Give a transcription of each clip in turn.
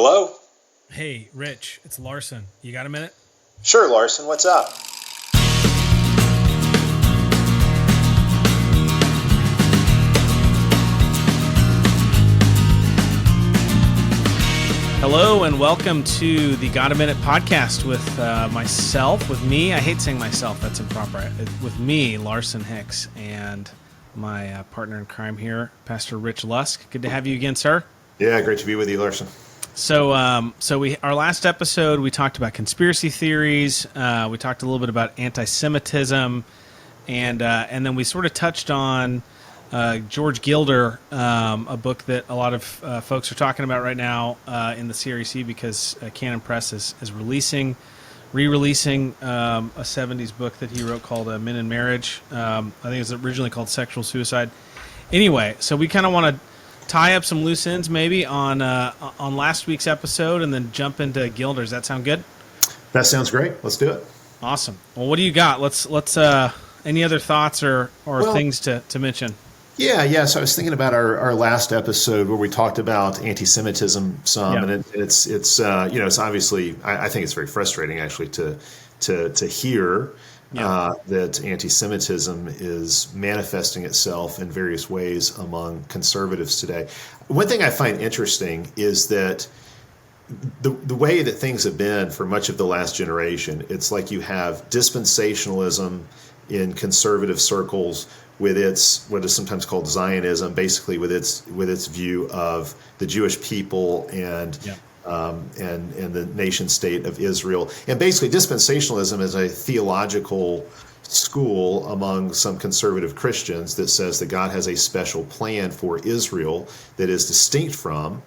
Hello? Hey, Rich, it's Larson. You got a minute? Sure, Larson. What's up? Hello and welcome to the Got a Minute podcast with with me. I hate saying myself, that's improper. With me, Larson Hicks, and my partner in crime here, Pastor Rich Lusk. Good to have you again, sir. Yeah, great to be with you, Larson. So our last episode, we talked about conspiracy theories. We talked a little bit about anti-Semitism, and then we sort of touched on George Gilder, a book that a lot of folks are talking about right now in the CREC because Canon Press is re-releasing a 70s book that he wrote called Men in Marriage. I think it was originally called Sexual Suicide. Anyway, so we kind of want to tie up some loose ends maybe on last week's episode and then jump into Gilder. Does that sound good? That sounds great. Let's do it. Awesome. Well, what do you got? Let's any other thoughts or things to mention? Yeah. So I was thinking about our last episode where we talked about anti-Semitism some, and it's obviously I think it's very frustrating actually to hear that anti-Semitism is manifesting itself in various ways among conservatives today. One thing I find interesting is that the way that things have been for much of the last generation, it's like you have dispensationalism in conservative circles with its what is sometimes called Zionism, basically with its view of the Jewish people and the nation state of Israel. And basically dispensationalism is a theological school among some conservative Christians that says that God has a special plan for Israel that is distinct from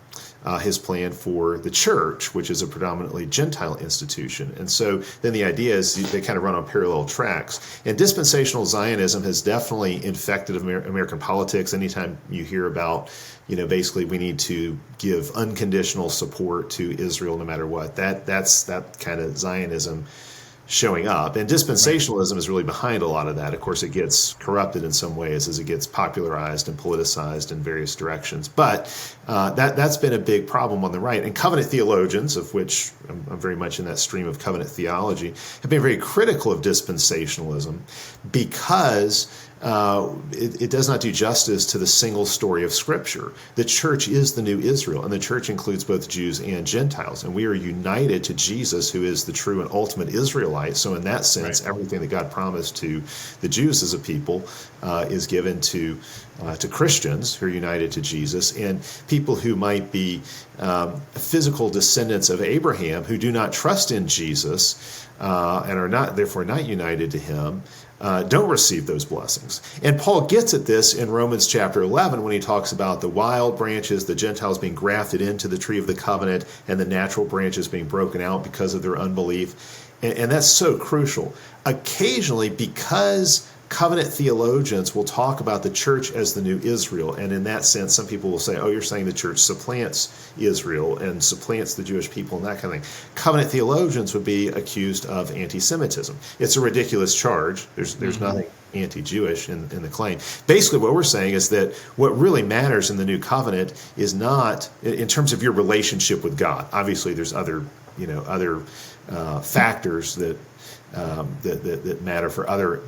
his plan for the church, which is a predominantly Gentile institution. And so then the idea is they kind of run on parallel tracks. And dispensational Zionism has definitely infected American politics. Anytime you hear about, basically we need to give unconditional support to Israel no matter what, that's that kind of Zionism showing up. And dispensationalism is really behind a lot of that. Of course, it gets corrupted in some ways as it gets popularized and politicized in various directions. But that's been a big problem on the right. And covenant theologians, of which I'm very much in that stream of covenant theology, have been very critical of dispensationalism because it does not do justice to the single story of Scripture. The church is the new Israel, and the church includes both Jews and Gentiles. And we are united to Jesus, who is the true and ultimate Israelite. So in that sense, everything that God promised to the Jews as a people is given to Christians who are united to Jesus, and people who might be physical descendants of Abraham who do not trust in Jesus and are therefore not united to him, don't receive those blessings. And Paul gets at this in Romans chapter 11 when he talks about the wild branches, the Gentiles being grafted into the tree of the covenant, and the natural branches being broken out because of their unbelief. And that's so crucial. Occasionally, because covenant theologians will talk about the church as the new Israel, and in that sense, some people will say, oh, you're saying the church supplants Israel and supplants the Jewish people and that kind of thing. Covenant theologians would be accused of anti-Semitism. It's a ridiculous charge. There's nothing anti-Jewish in the claim. Basically, what we're saying is that what really matters in the new covenant is not in terms of your relationship with God. Obviously, there's other factors that matter for other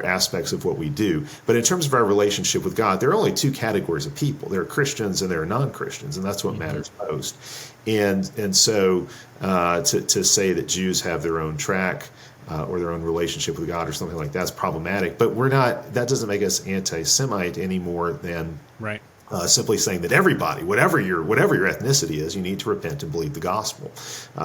aspects of what we do. But in terms of our relationship with God, there are only two categories of people. There are Christians and there are non-Christians, and that's what matters most. And so to say that Jews have their own track or their own relationship with God or something like that's problematic. But that doesn't make us anti-Semite any more than simply saying that everybody, whatever your ethnicity is, you need to repent and believe the gospel.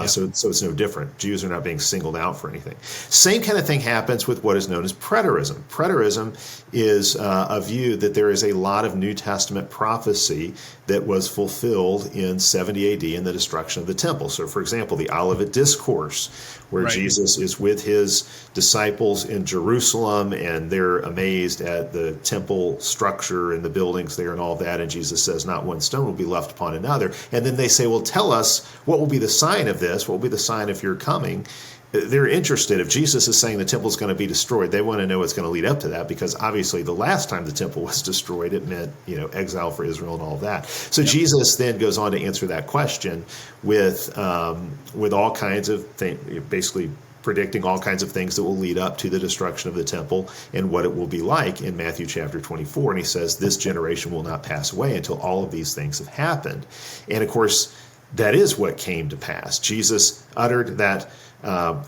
So it's no different. Jews are not being singled out for anything. Same kind of thing happens with what is known as preterism. Preterism is a view that there is a lot of New Testament prophecy that was fulfilled in 70 AD in the destruction of the temple. So, for example, the Olivet Discourse, where Jesus is with his disciples in Jerusalem, and they're amazed at the temple structure and the buildings there and all that. And Jesus says, not one stone will be left upon another. And then they say, well, tell us what will be the sign of this? What will be the sign of your coming? they're interested. If Jesus is saying the temple is going to be destroyed, they want to know what's going to lead up to that, because obviously the last time the temple was destroyed, it meant, exile for Israel and all of that. So Jesus then goes on to answer that question with all kinds of things, basically predicting all kinds of things that will lead up to the destruction of the temple and what it will be like in Matthew chapter 24. And he says, this generation will not pass away until all of these things have happened. And of course, that is what came to pass. Jesus uttered that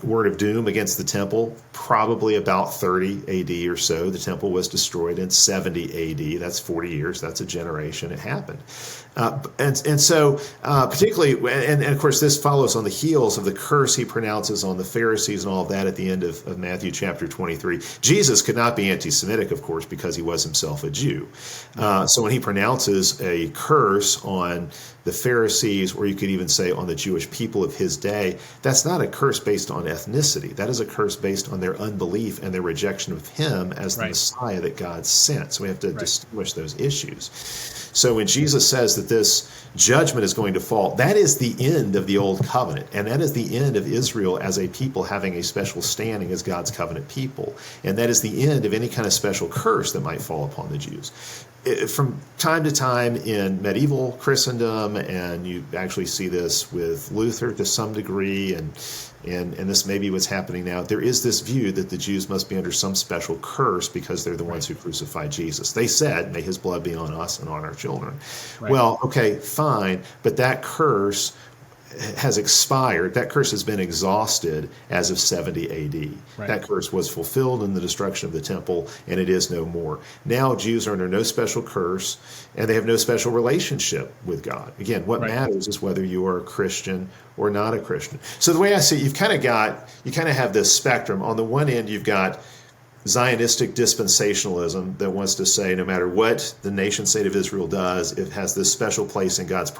word of doom against the temple, probably about 30 AD or so. The temple was destroyed in 70 AD. That's 40 years. That's a generation. It happened. And so particularly, and of course, this follows on the heels of the curse he pronounces on the Pharisees and all of that at the end of Matthew chapter 23. Jesus could not be anti-Semitic, of course, because he was himself a Jew. So when he pronounces a curse on the Pharisees, or you could even say on the Jewish people of his day, that's not a curse based on ethnicity. That is a curse based on their unbelief and their rejection of him as the Messiah that God sent. So we have to distinguish those issues. So when Jesus says that this judgment is going to fall, that is the end of the old covenant. And that is the end of Israel as a people having a special standing as God's covenant people. And that is the end of any kind of special curse that might fall upon the Jews. From time to time in medieval Christendom, and you actually see this with Luther to some degree, and this may be what's happening now, there is this view that the Jews must be under some special curse because they're the ones who crucified Jesus. They said, may his blood be on us and on our children. Right. Well, okay, fine, but that curse has expired. That curse has been exhausted as of 70 AD. Right. That curse was fulfilled in the destruction of the temple, and it is no more. Now Jews are under no special curse, and they have no special relationship with God. Again, what matters is whether you are a Christian or not a Christian. So the way I see it, you kind of have this spectrum. On the one end, you've got Zionistic dispensationalism that wants to say no matter what the nation state of Israel does, it has this special place in God's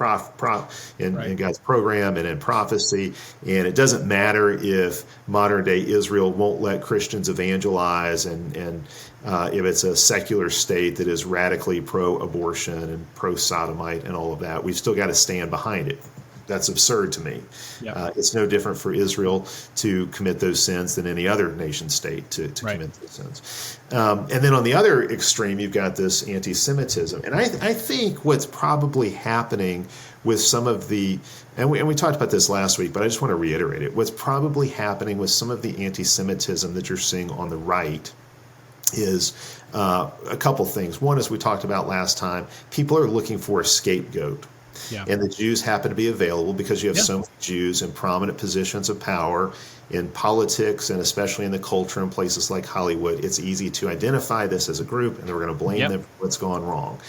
in God's program and in prophecy, and it doesn't matter if modern day Israel won't let Christians evangelize, and if it's a secular state that is radically pro-abortion and pro-sodomite and all of that, we've still got to stand behind it. That's absurd to me. Yep. It's no different for Israel to commit those sins than any other nation state to commit those sins. And then on the other extreme, you've got this anti-Semitism. And I think what's probably happening with some of the, and we talked about this last week, but I just want to reiterate it. What's probably happening with some of the anti-Semitism that you're seeing on the right is a couple things. One, as we talked about last time, people are looking for a scapegoat. Yeah. And the Jews happen to be available because you have so many Jews in prominent positions of power in politics, and especially in the culture in places like Hollywood. It's easy to identify this as a group, and we're going to blame them for what's gone wrong.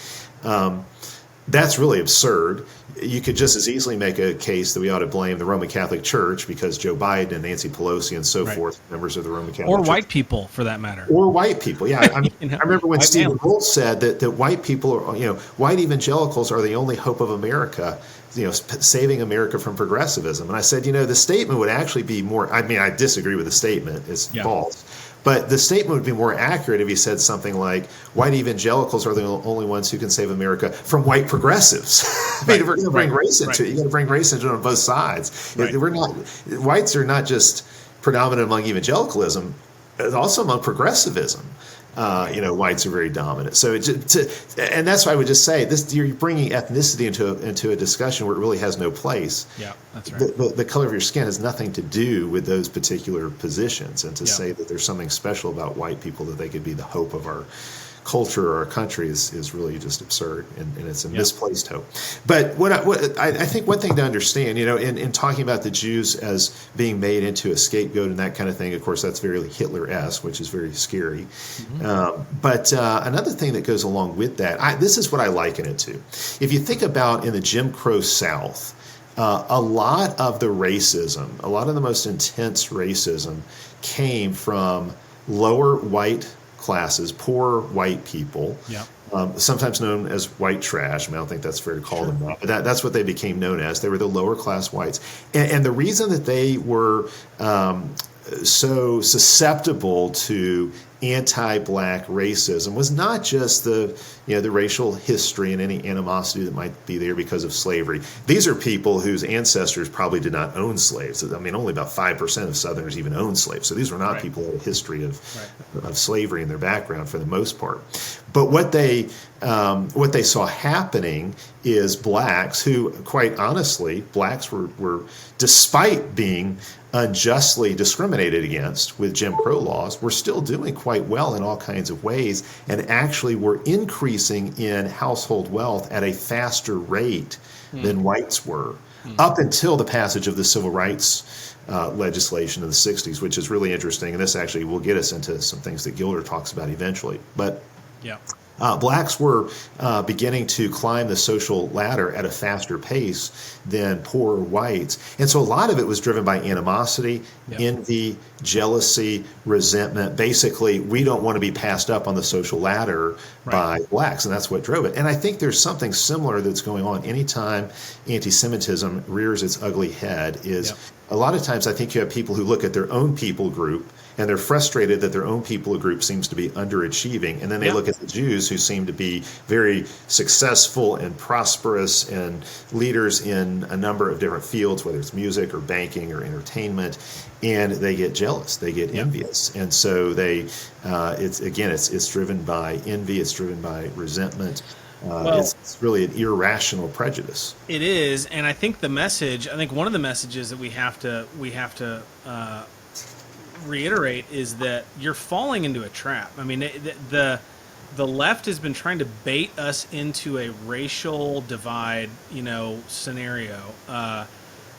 That's really absurd. You could just as easily make a case that we ought to blame the Roman Catholic Church because Joe Biden and Nancy Pelosi and so forth, members of the Roman Catholic Church. Or white people, for that matter. Or white people, yeah. I mean, I remember when Stephen Holt said that white people are, white evangelicals are the only hope of America, saving America from progressivism. And I said, the statement would actually be more, I mean, I disagree with the statement. It's false. But the statement would be more accurate if he said something like, white evangelicals are the only ones who can save America from white progressives. I mean, if we're going to bring race into it, you got to bring race into it on both sides. Whites are not just predominant among evangelicalism, also among progressivism. Whites are very dominant. So, and that's why I would just say this: you're bringing ethnicity into a discussion where it really has no place. Yeah, that's right. The color of your skin has nothing to do with those particular positions, and to say that there's something special about white people, that they could be the hope of our culture or our country is really just absurd, and it's a misplaced hope. But what I think one thing to understand, in talking about the Jews as being made into a scapegoat and that kind of thing, of course, that's very Hitler-esque, which is very scary. Mm-hmm. But another thing that goes along with that, this is what I liken it to. If you think about in the Jim Crow South, a lot of the racism, a lot of the most intense racism came from lower white classes, poor white people, sometimes known as white trash. I mean, I don't think that's fair to call them that, but that's what they became known as. They were the lower class whites. And the reason that they were so susceptible to anti-black racism was not just the racial history and any animosity that might be there because of slavery. These are people whose ancestors probably did not own slaves. I mean, only about 5% of Southerners even owned slaves. So these were not people who had a history of slavery in their background for the most part. But what they saw happening is blacks who, quite honestly, blacks were despite being unjustly discriminated against with Jim Crow laws, were still doing quite well in all kinds of ways, and actually were increasing in household wealth at a faster rate than whites were, up until the passage of the civil rights legislation in the 60s, which is really interesting. And this actually will get us into some things that Gilder talks about eventually. But blacks were beginning to climb the social ladder at a faster pace than poorer whites. And so a lot of it was driven by animosity, envy, jealousy, resentment. Basically, we don't want to be passed up on the social ladder by blacks, and that's what drove it. And I think there's something similar that's going on anytime anti-Semitism rears its ugly head is a lot of times I think you have people who look at their own people group and they're frustrated that their own people group seems to be underachieving. And then they look at the Jews who seem to be very successful and prosperous and leaders in a number of different fields, whether it's music or banking or entertainment, and they get jealous, they get envious. And so it's driven by envy, it's driven by resentment. It's really an irrational prejudice. It is, and I think one of the messages that we have to reiterate is that you're falling into a trap. I mean, the left has been trying to bait us into a racial divide, scenario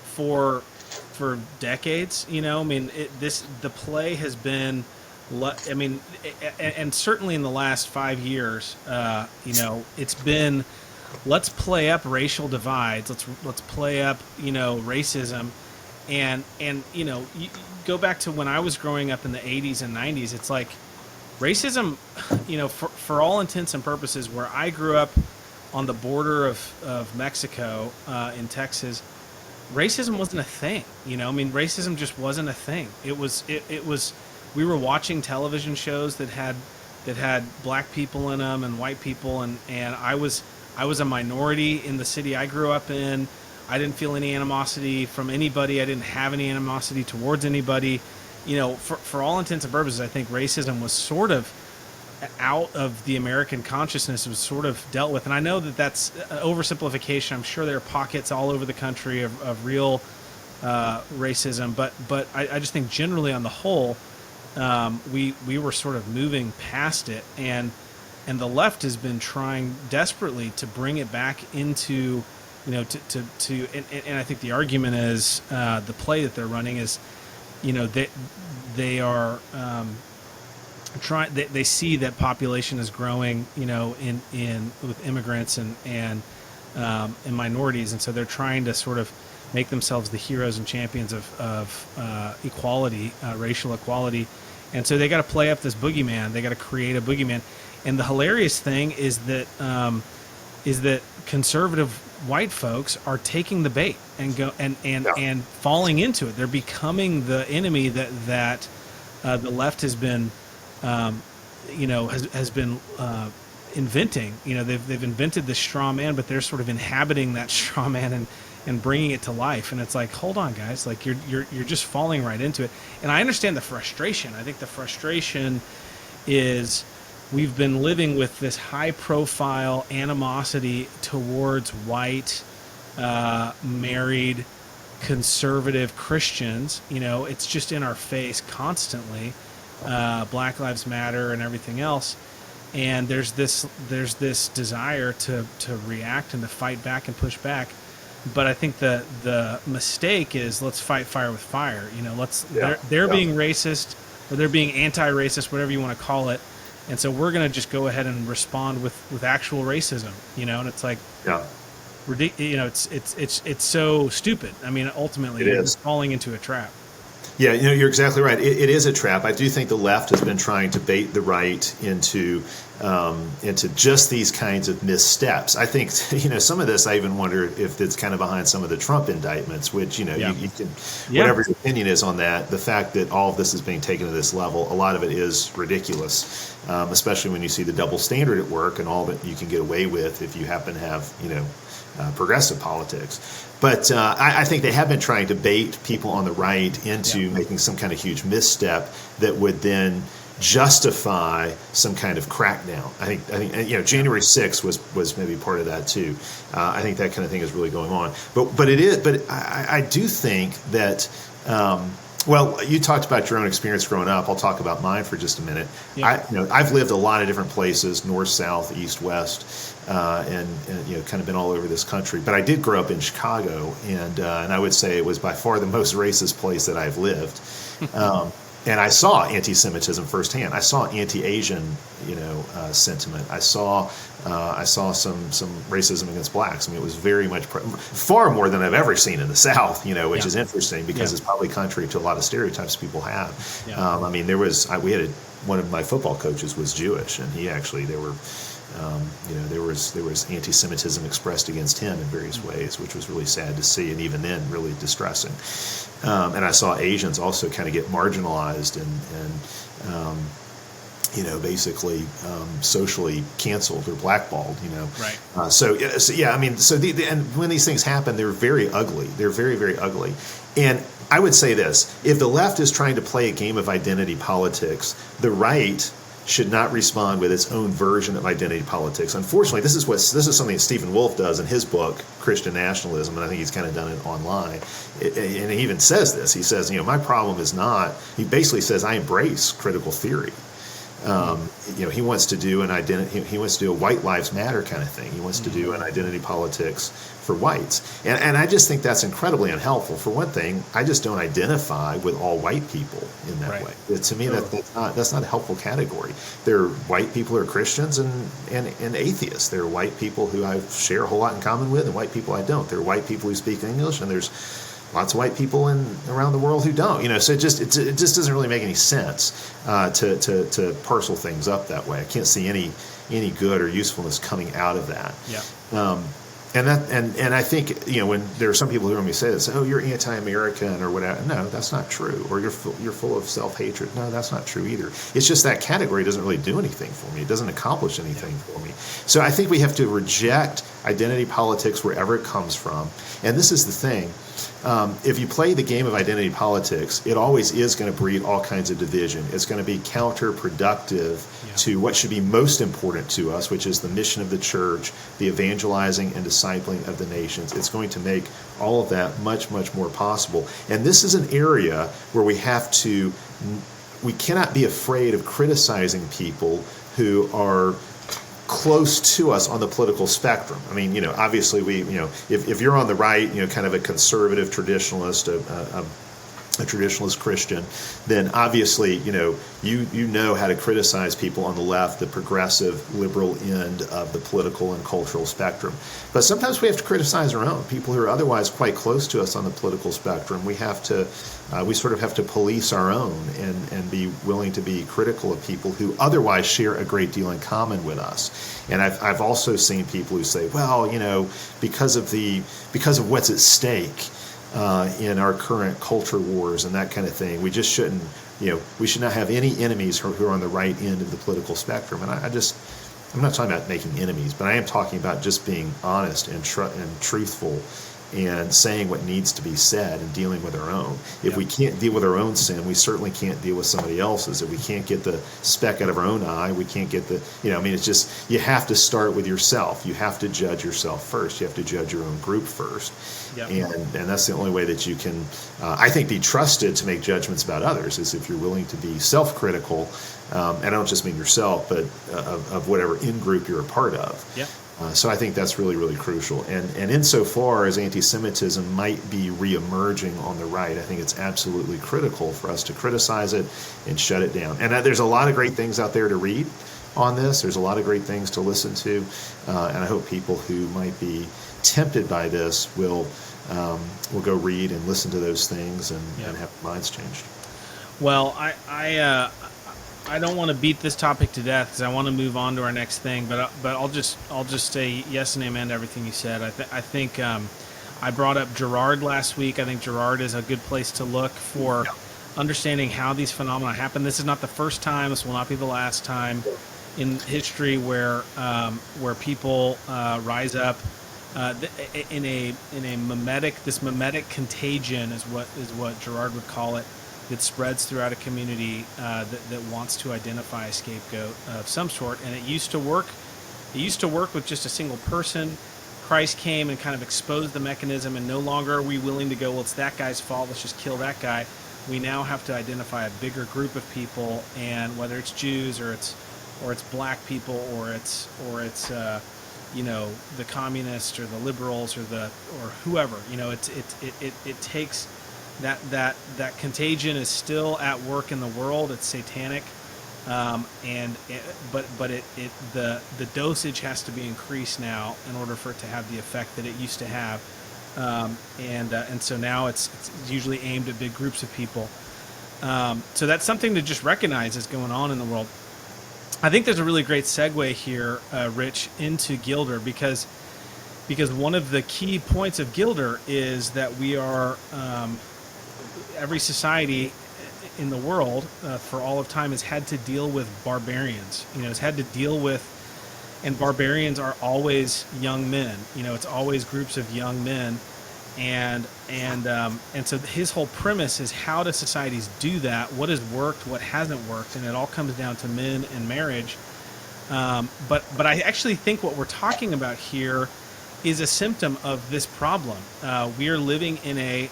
for decades. I mean, the play has been. I mean, and certainly in the last 5 years, it's been, let's play up racial divides. Let's play up, racism, and you go back to when I was growing up in the 80s and 90s. It's like racism, for all intents and purposes, where I grew up on the border of Mexico in Texas, racism wasn't a thing. I mean, racism just wasn't a thing. It was. We were watching television shows that had black people in them and white people, and I was a minority in the city I grew up in. I didn't feel any animosity from anybody. I didn't have any animosity towards anybody. For all intents and purposes, I think racism was sort of out of the American consciousness. It was sort of dealt with, and I know that that's an oversimplification. I'm sure there are pockets all over the country of real racism, but I just think generally on the whole, we were sort of moving past it, and the left has been trying desperately to bring it back into, and I think the argument is the play that they're running is, they are trying. They see that population is growing, in with immigrants and minorities, and so they're trying to sort of make themselves the heroes and champions of equality, racial equality. And so they got to play up this boogeyman. They got to create a boogeyman. And the hilarious thing is that conservative white folks are taking the bait and and falling into it. They're becoming the enemy that the left has been, has been inventing. They've invented this straw man, but they're sort of inhabiting that straw man and bringing it to life. And it's like, hold on, guys, like you're just falling right into it. And I understand the frustration. I think the frustration is we've been living with this high profile animosity towards white, married, conservative Christians. It's just in our face constantly. Black Lives Matter and everything else. And there's this desire to react and to fight back and push back. But I think the mistake is, let's fight fire with fire. They're being racist, or they're being anti-racist, whatever you want to call it. And so we're going to just go ahead and respond with actual racism, and it's like, it's so stupid. I mean, ultimately, it's falling into a trap. Yeah, you're exactly right. It is a trap. I do think the left has been trying to bait the right into into just these kinds of missteps. I think, some of this, I even wonder if it's kind of behind some of the Trump indictments, which, you can, whatever your opinion is on that, the fact that all of this is being taken to this level, a lot of it is ridiculous, especially when you see the double standard at work and all that you can get away with if you happen to have, progressive politics. But I think they have been trying to bait people on the right into making some kind of huge misstep that would then justify some kind of crackdown. I think January 6th was maybe part of that too. I think that kind of thing is really going on. But it is. But I do think that. Well, you talked about your own experience growing up. I'll talk about mine for just a minute. Yeah. I've lived a lot of different places: north, south, east, west, and kind of been all over this country. But I did grow up in Chicago, and I would say it was by far the most racist place that I've lived. And I saw anti-Semitism firsthand. I saw anti-Asian, sentiment. I saw some racism against blacks. I mean, it was very much far more than I've ever seen in the South. Which is interesting because it's probably contrary to a lot of stereotypes people have. Yeah. One of my football coaches was Jewish, and there was anti-Semitism expressed against him in various ways, which was really sad to see, and even then, really distressing. And I saw Asians also kind of get marginalized and basically socially canceled or blackballed. Right. And when these things happen, they're very ugly. They're very, very ugly. And I would say this: if the left is trying to play a game of identity politics, the right should not respond with its own version of identity politics. Unfortunately, this is something that Stephen Wolfe does in his book, Christian Nationalism, and I think he's kind of done it online. And he even says this. He says, my problem is not. He basically says, I embrace critical theory. He wants to do an identity. He wants to do a white lives matter kind of thing. He wants to do an identity politics for whites, and I just think that's incredibly unhelpful. For one thing, I just don't identify with all white people in that way. To me, that's not a helpful category. There are white people who are Christians and atheists. There are white people who I share a whole lot in common with, and white people I don't. There are white people who speak English, and there's lots of white people around the world who don't. So it just doesn't really make any sense to parcel things up that way. I can't see any good or usefulness coming out of that. Yeah. And I think when there are some people who hear me say this, oh, you're anti-American or whatever. No, that's not true. Or you're full of self-hatred. No, that's not true either. It's just that category doesn't really do anything for me. It doesn't accomplish anything for me. So I think we have to reject identity politics wherever it comes from. And this is the thing. If you play the game of identity politics, it always is going to breed all kinds of division. It's going to be counterproductive to what should be most important to us, which is the mission of the church, the evangelizing and discipling of the nations. It's going to make all of that much, much more possible. And this is an area where we cannot be afraid of criticizing people who are close to us on the political spectrum. I mean, obviously if you're on the right, kind of a conservative traditionalist, a traditionalist Christian, then obviously, you know how to criticize people on the left, the progressive liberal end of the political and cultural spectrum. But sometimes we have to criticize our own people who are otherwise quite close to us on the political spectrum. We sort of have to police our own and be willing to be critical of people who otherwise share a great deal in common with us. And I've also seen people who say, well, because of what's at stake in our current culture wars and that kind of thing, we just shouldn't, we should not have any enemies who are on the right end of the political spectrum. And I'm not talking about making enemies, but I am talking about just being honest and truthful and saying what needs to be said and dealing with our own. If we can't deal with our own sin, we certainly can't deal with somebody else's. If we can't get the speck out of our own eye, we can't get it's just, you have to start with yourself. You have to judge yourself first. You have to judge your own group first. Yep. And that's the only way that you can, I think, be trusted to make judgments about others, is if you're willing to be self-critical, and I don't just mean yourself, but of whatever in-group you're a part of. Yep. So I think that's really, really crucial. And insofar as anti-Semitism might be reemerging on the right, I think it's absolutely critical for us to criticize it and shut it down. And there's a lot of great things out there to read on this. There's a lot of great things to listen to. And I hope people who might be tempted by this will go read and listen to those things and have their minds changed. Well, I don't want to beat this topic to death because I want to move on to our next thing. But I'll just say yes and amen to everything you said. I think I brought up Gerard last week. I think Gerard is a good place to look for understanding how these phenomena happen. This is not the first time. This will not be the last time in history where people rise up in a mimetic contagion is what Gerard would call it, that spreads throughout a community that wants to identify a scapegoat of some sort. And it used to work. It used to work with just a single person. Christ came and kind of exposed the mechanism, and no longer are we willing to go, well, it's that guy's fault, let's just kill that guy. We now have to identify a bigger group of people, and whether it's Jews or it's black people or it's the communists or the liberals or whoever, it takes that contagion is still at work in the world. It's satanic, but the dosage has to be increased now in order for it to have the effect that it used to have, and so now it's usually aimed at big groups of people. So that's something to just recognize is going on in the world. I think there's a really great segue here, Rich, into Gilder because one of the key points of Gilder is that we are every society in the world for all of time has had to deal with barbarians. Has had to deal with, and barbarians are always young men. It's always groups of young men, and so his whole premise is how do societies do that? What has worked? What hasn't worked? And it all comes down to men and marriage. But I actually think what we're talking about here is a symptom of this problem. We are living in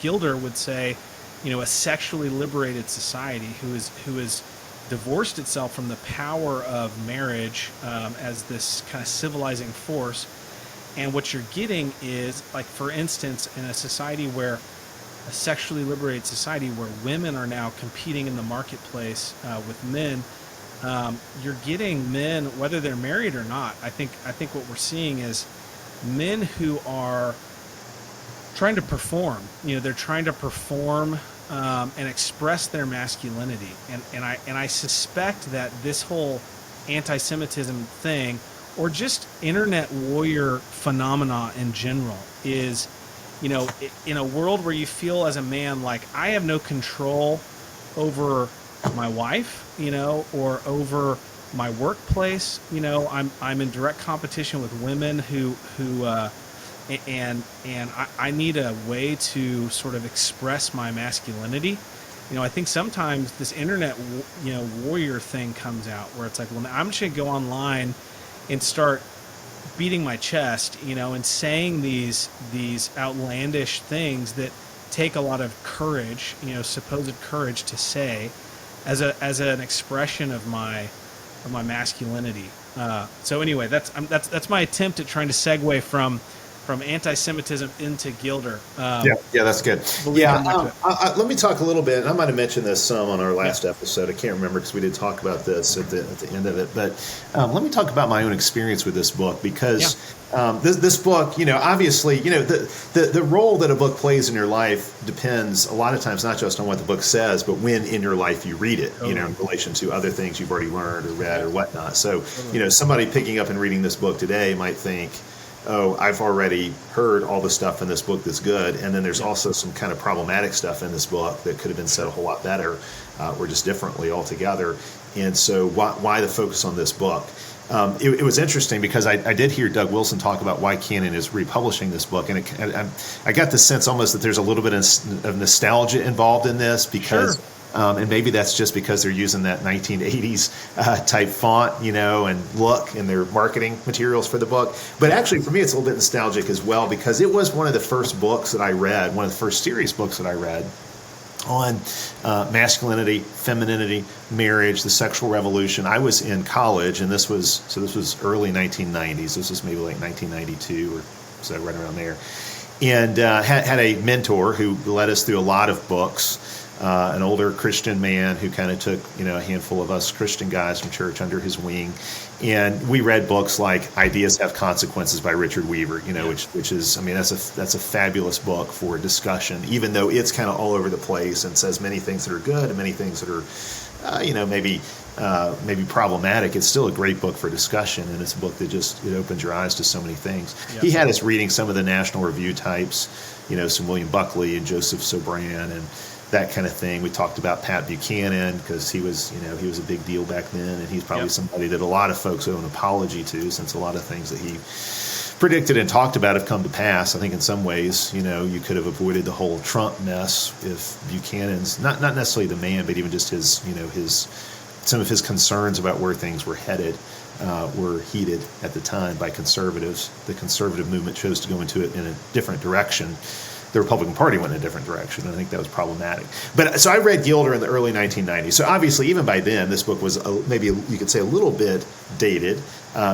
Gilder would say, a sexually liberated society who is divorced itself from the power of marriage as this kind of civilizing force. And what you're getting is, like, for instance, in a society a sexually liberated society where women are now competing in the marketplace with men, you're getting men, whether they're married or not. I think what we're seeing is men who are trying to perform. They're trying to perform and express their masculinity. And I suspect that this whole anti-Semitism thing, or just internet warrior phenomena in general, is, in a world where you feel as a man like I have no control over my wife, or over my workplace, I'm in direct competition with women who and I need a way to sort of express my masculinity. I think sometimes this internet, warrior thing comes out where it's like, well, I'm just going to go online and start beating my chest, and saying these outlandish things that take a lot of courage, supposed courage to say, as an expression of my masculinity. So anyway, that's my attempt at trying to segue from anti-Semitism into Gilder. Yeah, that's good. Let me talk a little bit. I might have mentioned this some on our last episode. I can't remember because we did talk about this at the end of it. But let me talk about my own experience with this book, because this book, obviously, the role that a book plays in your life depends a lot of times not just on what the book says, but when in your life you read it, in relation to other things you've already learned or read or whatnot. So, somebody picking up and reading this book today might think, oh, I've already heard all the stuff in this book that's good, and then there's also some kind of problematic stuff in this book that could have been said a whole lot better or just differently altogether. And so why the focus on this book? It was interesting because I did hear Doug Wilson talk about why Canon is republishing this book, and I got the sense almost that there's a little bit of nostalgia involved in this because and maybe that's just because they're using that 1980s type font, and look in their marketing materials for the book. But actually, for me, it's a little bit nostalgic as well, because it was one of the first books that I read, one of the first serious books that I read on masculinity, femininity, marriage, the sexual revolution. I was in college, and this was early 1990s. This was maybe like 1992 or so, right around there. And had a mentor who led us through a lot of books an older Christian man who kind of took, a handful of us Christian guys from church under his wing. And we read books like Ideas Have Consequences by Richard Weaver, which is, that's a fabulous book for discussion, even though it's kind of all over the place and says many things that are good and many things that are, maybe problematic. It's still a great book for discussion, and it's a book that just, it opens your eyes to so many things. Yep. He had us reading some of the National Review types, some William Buckley and Joseph Sobran and that kind of thing. We talked about Pat Buchanan because he was a big deal back then, and he's probably somebody that a lot of folks owe an apology to, since a lot of things that he predicted and talked about have come to pass. I think in some ways, you could have avoided the whole Trump mess if Buchanan's not necessarily the man, but even just his some of his concerns about where things were headed were heeded at the time by conservatives. The conservative movement chose to go into it in a different direction. The Republican Party went in a different direction, and I think that was problematic. But so I read Gilder in the early 1990s. So obviously, even by then, this book was maybe you could say a little bit dated,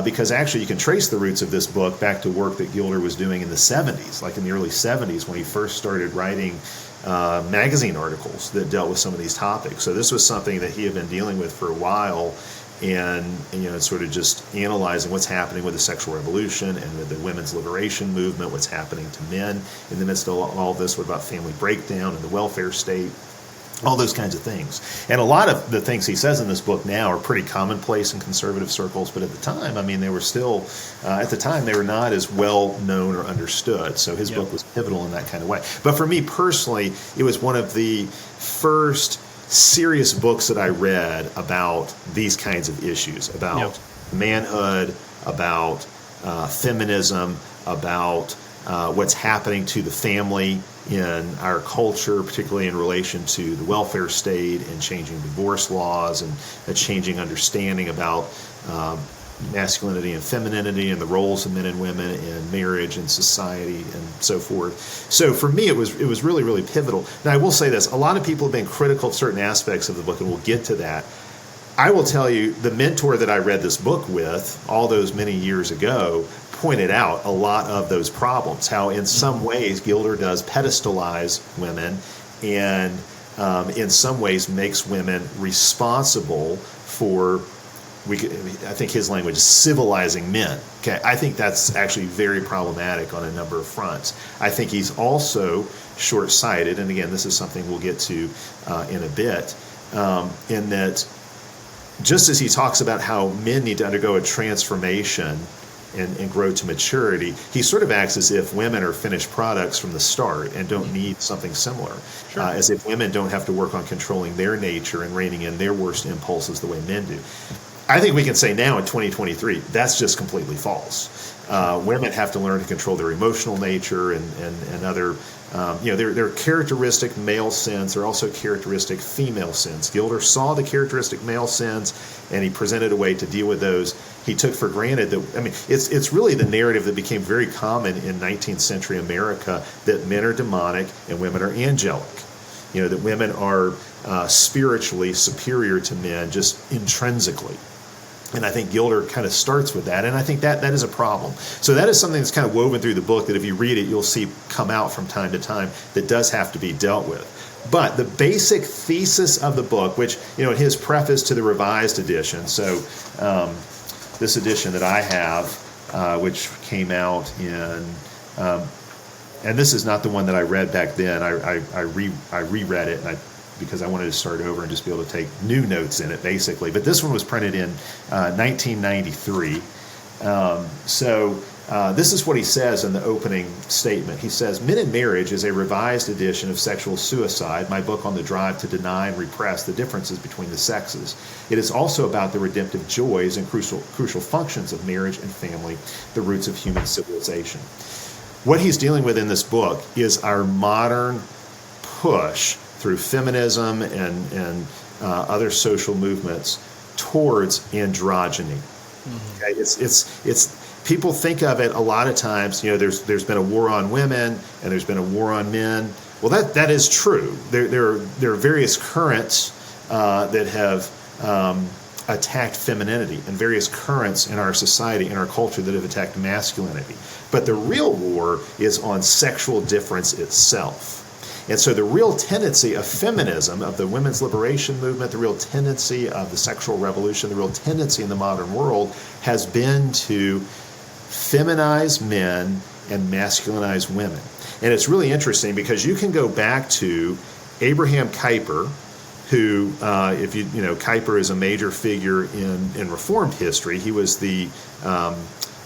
because actually you can trace the roots of this book back to work that Gilder was doing in the 70s, like in the early 70s when he first started writing magazine articles that dealt with some of these topics. So this was something that he had been dealing with for a while, and sort of just analyzing what's happening with the sexual revolution and with the women's liberation movement, what's happening to men in the midst of all this, what about family breakdown and the welfare state, all those kinds of things. And a lot of the things he says in this book now are pretty commonplace in conservative circles, but at the time, they were still, at the time, they were not as well known or understood. So his book was pivotal in that kind of way. But for me personally, it was one of the first serious books that I read about these kinds of issues, about manhood, about feminism, about what's happening to the family in our culture, particularly in relation to the welfare state and changing divorce laws and a changing understanding about masculinity and femininity and the roles of men and women in marriage and society and so forth. So for me, it was really, really pivotal. Now, I will say this. A lot of people have been critical of certain aspects of the book, and we'll get to that. I will tell you, the mentor that I read this book with all those many years ago pointed out a lot of those problems, how in some ways Gilder does pedestalize women and in some ways makes women responsible for, I think his language is civilizing men. Okay, I think that's actually very problematic on a number of fronts. I think he's also short-sighted, and again, this is something we'll get to in a bit, in that just as he talks about how men need to undergo a transformation and grow to maturity, he sort of acts as if women are finished products from the start and don't need something similar, as if women don't have to work on controlling their nature and reining in their worst impulses the way men do. I think we can say now in 2023, that's just completely false. Women have to learn to control their emotional nature and other, there are characteristic male sins. There are also characteristic female sins. Gilder saw the characteristic male sins, and he presented a way to deal with those. He took for granted that, it's really the narrative that became very common in 19th century America, that men are demonic and women are angelic. That women are spiritually superior to men just intrinsically. And I think Gilder kind of starts with that, and I think that is a problem. So that is something that's kind of woven through the book that if you read it, you'll see come out from time to time that does have to be dealt with. But the basic thesis of the book, which, in his preface to the revised edition, so this edition that I have, which came out in, and this is not the one that I read back then. I reread it, and because I wanted to start over and just be able to take new notes in it, basically. But this one was printed in 1993. This is what he says in the opening statement. He says, Men in Marriage is a revised edition of Sexual Suicide, my book on the drive to deny and repress the differences between the sexes. It is also about the redemptive joys and crucial functions of marriage and family, the roots of human civilization. What he's dealing with in this book is our modern push through feminism and other social movements towards androgyny. Mm-hmm. Okay? It's people think of it a lot of times. There's been a war on women and there's been a war on men. Well, that is true. There are various currents that have attacked femininity, and various currents in our society, in our culture, that have attacked masculinity. But the real war is on sexual difference itself. And so the real tendency of feminism, of the women's liberation movement, the real tendency of the sexual revolution, the real tendency in the modern world has been to feminize men and masculinize women. And it's really interesting because you can go back to Abraham Kuyper, who, if you know, Kuyper is a major figure in Reformed history. He was the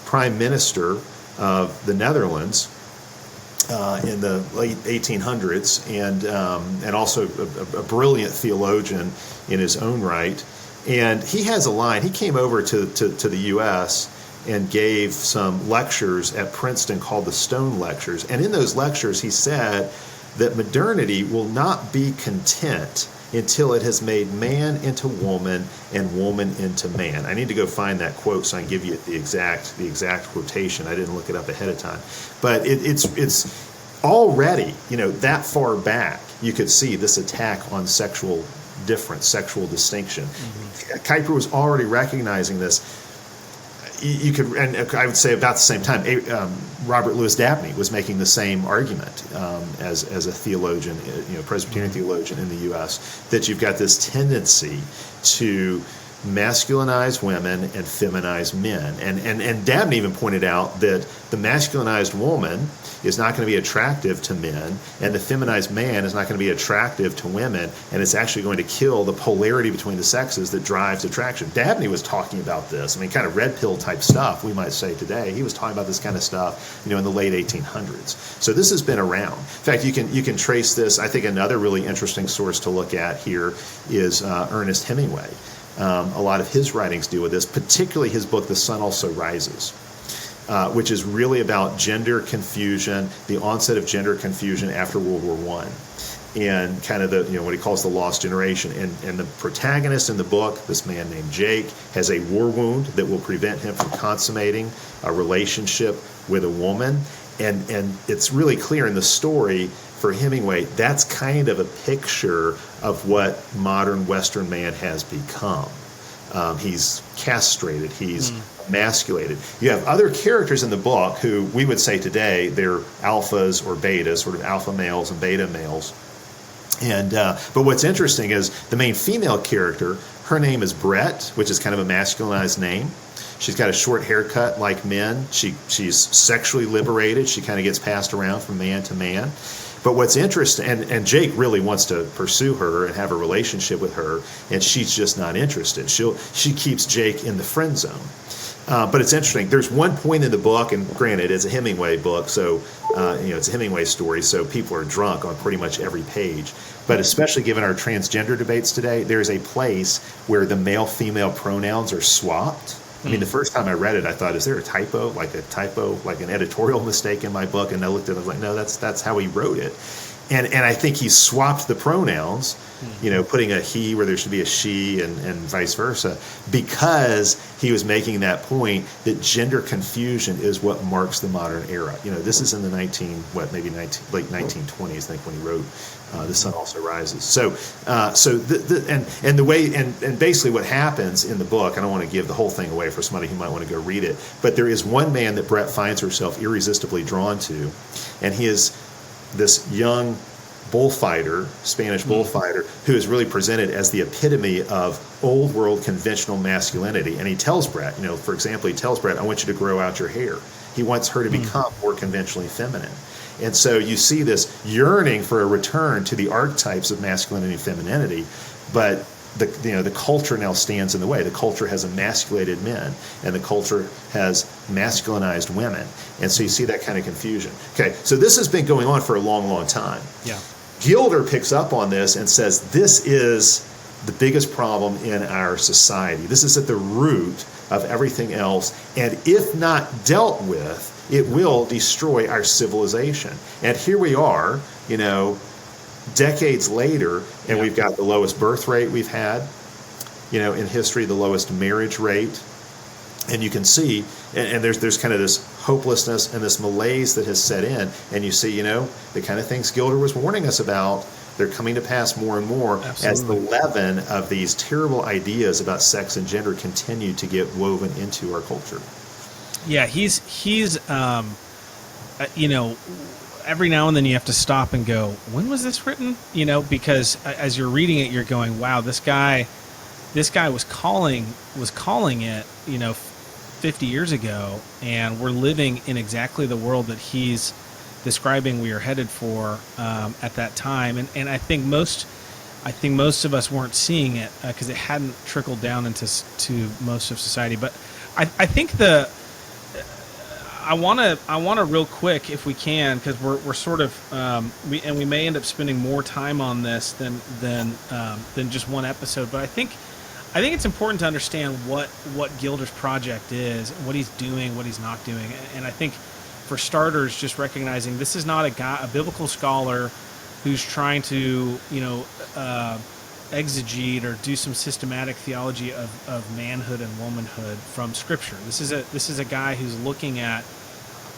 prime minister of the Netherlands in the late 1800s, and also a brilliant theologian in his own right. And he has a line. He came over to the U.S. and gave some lectures at Princeton called the Stone Lectures. And in those lectures, he said that modernity will not be content until it has made man into woman and woman into man. I need to go find that quote so I can give you the exact quotation. I didn't look it up ahead of time. But it's already, you know, that far back, you could see this attack on sexual difference, sexual distinction. Mm-hmm. Kuyper was already recognizing this. You could, and I would say about the same time, Robert Louis Dabney was making the same argument as a theologian, you know, Presbyterian theologian in the U.S., that you've got this tendency to masculinize women and feminize men. And Dabney even pointed out that the masculinized woman is not going to be attractive to men, and the feminized man is not going to be attractive to women, and it's actually going to kill the polarity between the sexes that drives attraction. Dabney was talking about this. I mean, kind of red pill type stuff, we might say today. He was talking about this kind of stuff, you know, in the late 1800s. So this has been around. In fact, you can trace this. I think another really interesting source to look at here is Ernest Hemingway. A lot of his writings deal with this, particularly his book, The Sun Also Rises, which is really about gender confusion, the onset of gender confusion after World War I, and kind of the, you know, what he calls the lost generation. And the protagonist in the book, this man named Jake, has a war wound that will prevent him from consummating a relationship with a woman. And it's really clear in the story for Hemingway, that's kind of a picture of what modern Western man has become. He's castrated, he's emasculated. You have other characters in the book who we would say today they're alphas or betas, sort of alpha males and beta males. And but what's interesting is the main female character, her name is Brett, which is kind of a masculinized name. She's got a short haircut like men. She's sexually liberated. She kind of gets passed around from man to man. But what's interesting, and Jake really wants to pursue her and have a relationship with her, and she's just not interested. She keeps Jake in the friend zone. But it's interesting. There's one point in the book, and granted, it's a Hemingway book, so it's a Hemingway story, so people are drunk on pretty much every page. But especially given our transgender debates today, there's a place where the male-female pronouns are swapped. I mean, the first time I read it, I thought, is there a typo, like an editorial mistake in my book? And I looked at it, I was like, no, that's how he wrote it. And I think he swapped the pronouns, you know, putting a he where there should be a she and vice versa, because he was making that point that gender confusion is what marks the modern era. You know, this is in the late 1920s, I think, when he wrote The Sun Also Rises. So the way, and basically what happens in the book, I don't want to give the whole thing away for somebody who might want to go read it, but there is one man that Brett finds herself irresistibly drawn to, and he is this young bullfighter, Spanish bullfighter, who is really presented as the epitome of old world conventional masculinity. And he tells Brett, you know, for example, he tells Brett, I want you to grow out your hair. He wants her to become more conventionally feminine. And so you see this yearning for a return to the archetypes of masculinity and femininity, but the culture now stands in the way. The culture has emasculated men, and the culture has masculinized women. And so you see that kind of confusion. Okay, so this has been going on for a long, long time. Yeah. Gilder picks up on this and says this is the biggest problem in our society. This is at the root of everything else, and if not dealt with, it will destroy our civilization. And here we are, you know, decades later, and we've got the lowest birth rate we've had, you know, in history, the lowest marriage rate. And you can see, and there's kind of this hopelessness and this malaise that has set in. And you see, you know, the kind of things Gilder was warning us about, they're coming to pass more and more. Absolutely. As the leaven of these terrible ideas about sex and gender continue to get woven into our culture. Yeah, he's you know, every now and then you have to stop and go, when was this written? Because as you're reading it, you're going, wow, this guy was calling it, 50 years ago, and we're living in exactly the world that he's describing we are headed for at that time. And I think most of us weren't seeing it because it hadn't trickled down into most of society. But I think I want to real quick, if we can, because we're sort of we may end up spending more time on this than just one episode. But I think it's important to understand what Gilder's project is, what he's doing, what he's not doing, and I think for starters, just recognizing this is not a biblical scholar who's trying to exegete or do some systematic theology of manhood and womanhood from Scripture. This is a guy who's looking at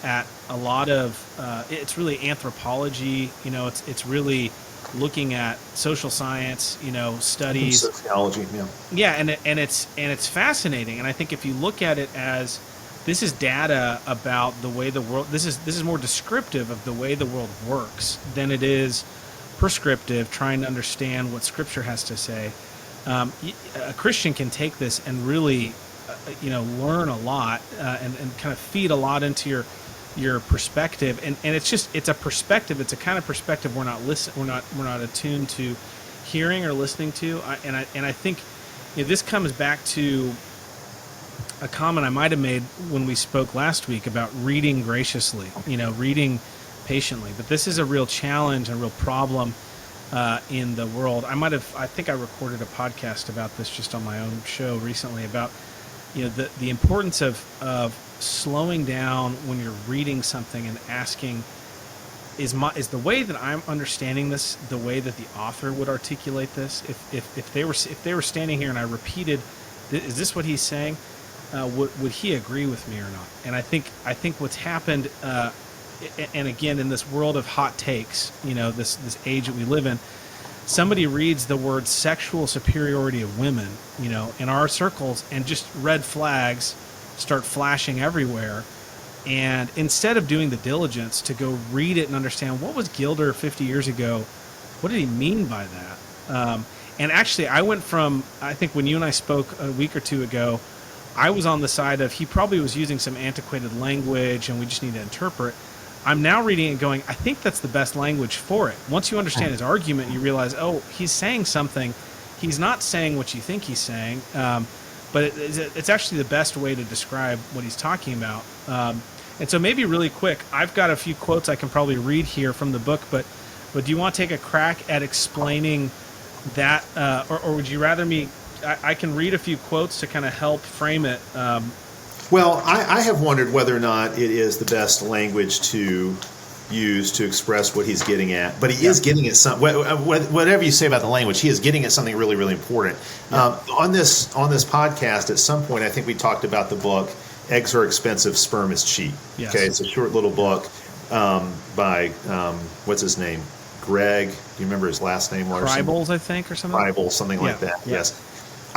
a lot of it's really anthropology. It's really looking at social science, studies, sociology. Yeah, and it's fascinating. And I think if you look at it as this is data about the way the world. This is more descriptive of the way the world works than it is prescriptive, trying to understand what Scripture has to say. A Christian can take this and really, learn a lot and kind of feed a lot into your perspective. And it's a perspective. It's a kind of perspective we're not attuned to hearing or listening to. And I think this comes back to a comment I might have made when we spoke last week about reading graciously, reading patiently. But this is a real challenge and a real problem in the world. I think I recorded a podcast about this just on my own show recently about, the importance of slowing down when you're reading something and asking, is the way that I'm understanding this the way that the author would articulate this? If they were standing here and I repeated, is this what he's saying? Would he agree with me or not? And I think what's happened, and again in this world of hot takes, this age that we live in, somebody reads the word sexual superiority of women, in our circles, and just red flags start flashing everywhere. And instead of doing the diligence to go read it and understand what was Gilder 50 years ago, what did he mean by that? And actually, I went from, I think when you and I spoke a week or two ago, I was on the side of he probably was using some antiquated language and we just need to interpret. I'm now reading it going, I think that's the best language for it. Once you understand his argument, you realize, oh, he's saying something. He's not saying what you think he's saying, but it's actually the best way to describe what he's talking about. And so maybe really quick, I've got a few quotes I can probably read here from the book, but do you want to take a crack at explaining that, or would you rather me... I can read a few quotes to kind of help frame it. Well, I have wondered whether or not it is the best language to use to express what he's getting at. But he is getting at some. Whatever you say about the language, he is getting at something really, really important. On this podcast, at some point, I think we talked about the book "Eggs Are Expensive, Sperm is Cheap." Yes. Okay, it's a short little book by what's his name? Greg. Do you remember his last name? Kribels, I think, or something. Kribels, something like that. Yeah. Yes.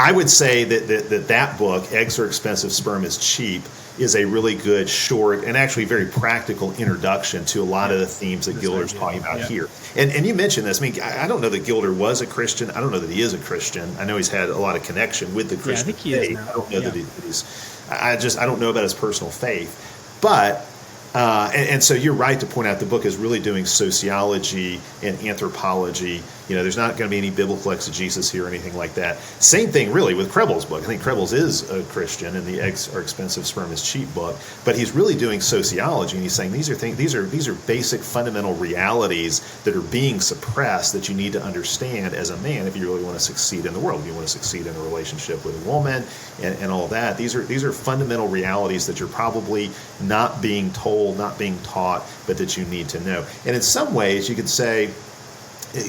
I would say that book, Eggs Are Expensive, Sperm is Cheap, is a really good, short, and actually very practical introduction to a lot of the themes that Gilder's talking about here. And you mentioned this. I mean, I don't know that Gilder was a Christian. I don't know that he is a Christian. I know he's had a lot of connection with the Christian faith. I think he is now. I don't know that he's... I don't know about his personal faith. But... and so you're right to point out the book is really doing sociology and anthropology. There's not going to be any biblical exegesis here or anything like that. Same thing really with Krebel's book. I think Krebel's is a Christian in the Eggs Are Expensive, Sperm is Cheap book, but he's really doing sociology, and he's saying these are basic fundamental realities that are being suppressed that you need to understand as a man if you really want to succeed in the world. If you want to succeed in a relationship with a woman and all that. These are fundamental realities that you're probably not being told, not being taught, but that you need to know. And in some ways, you could say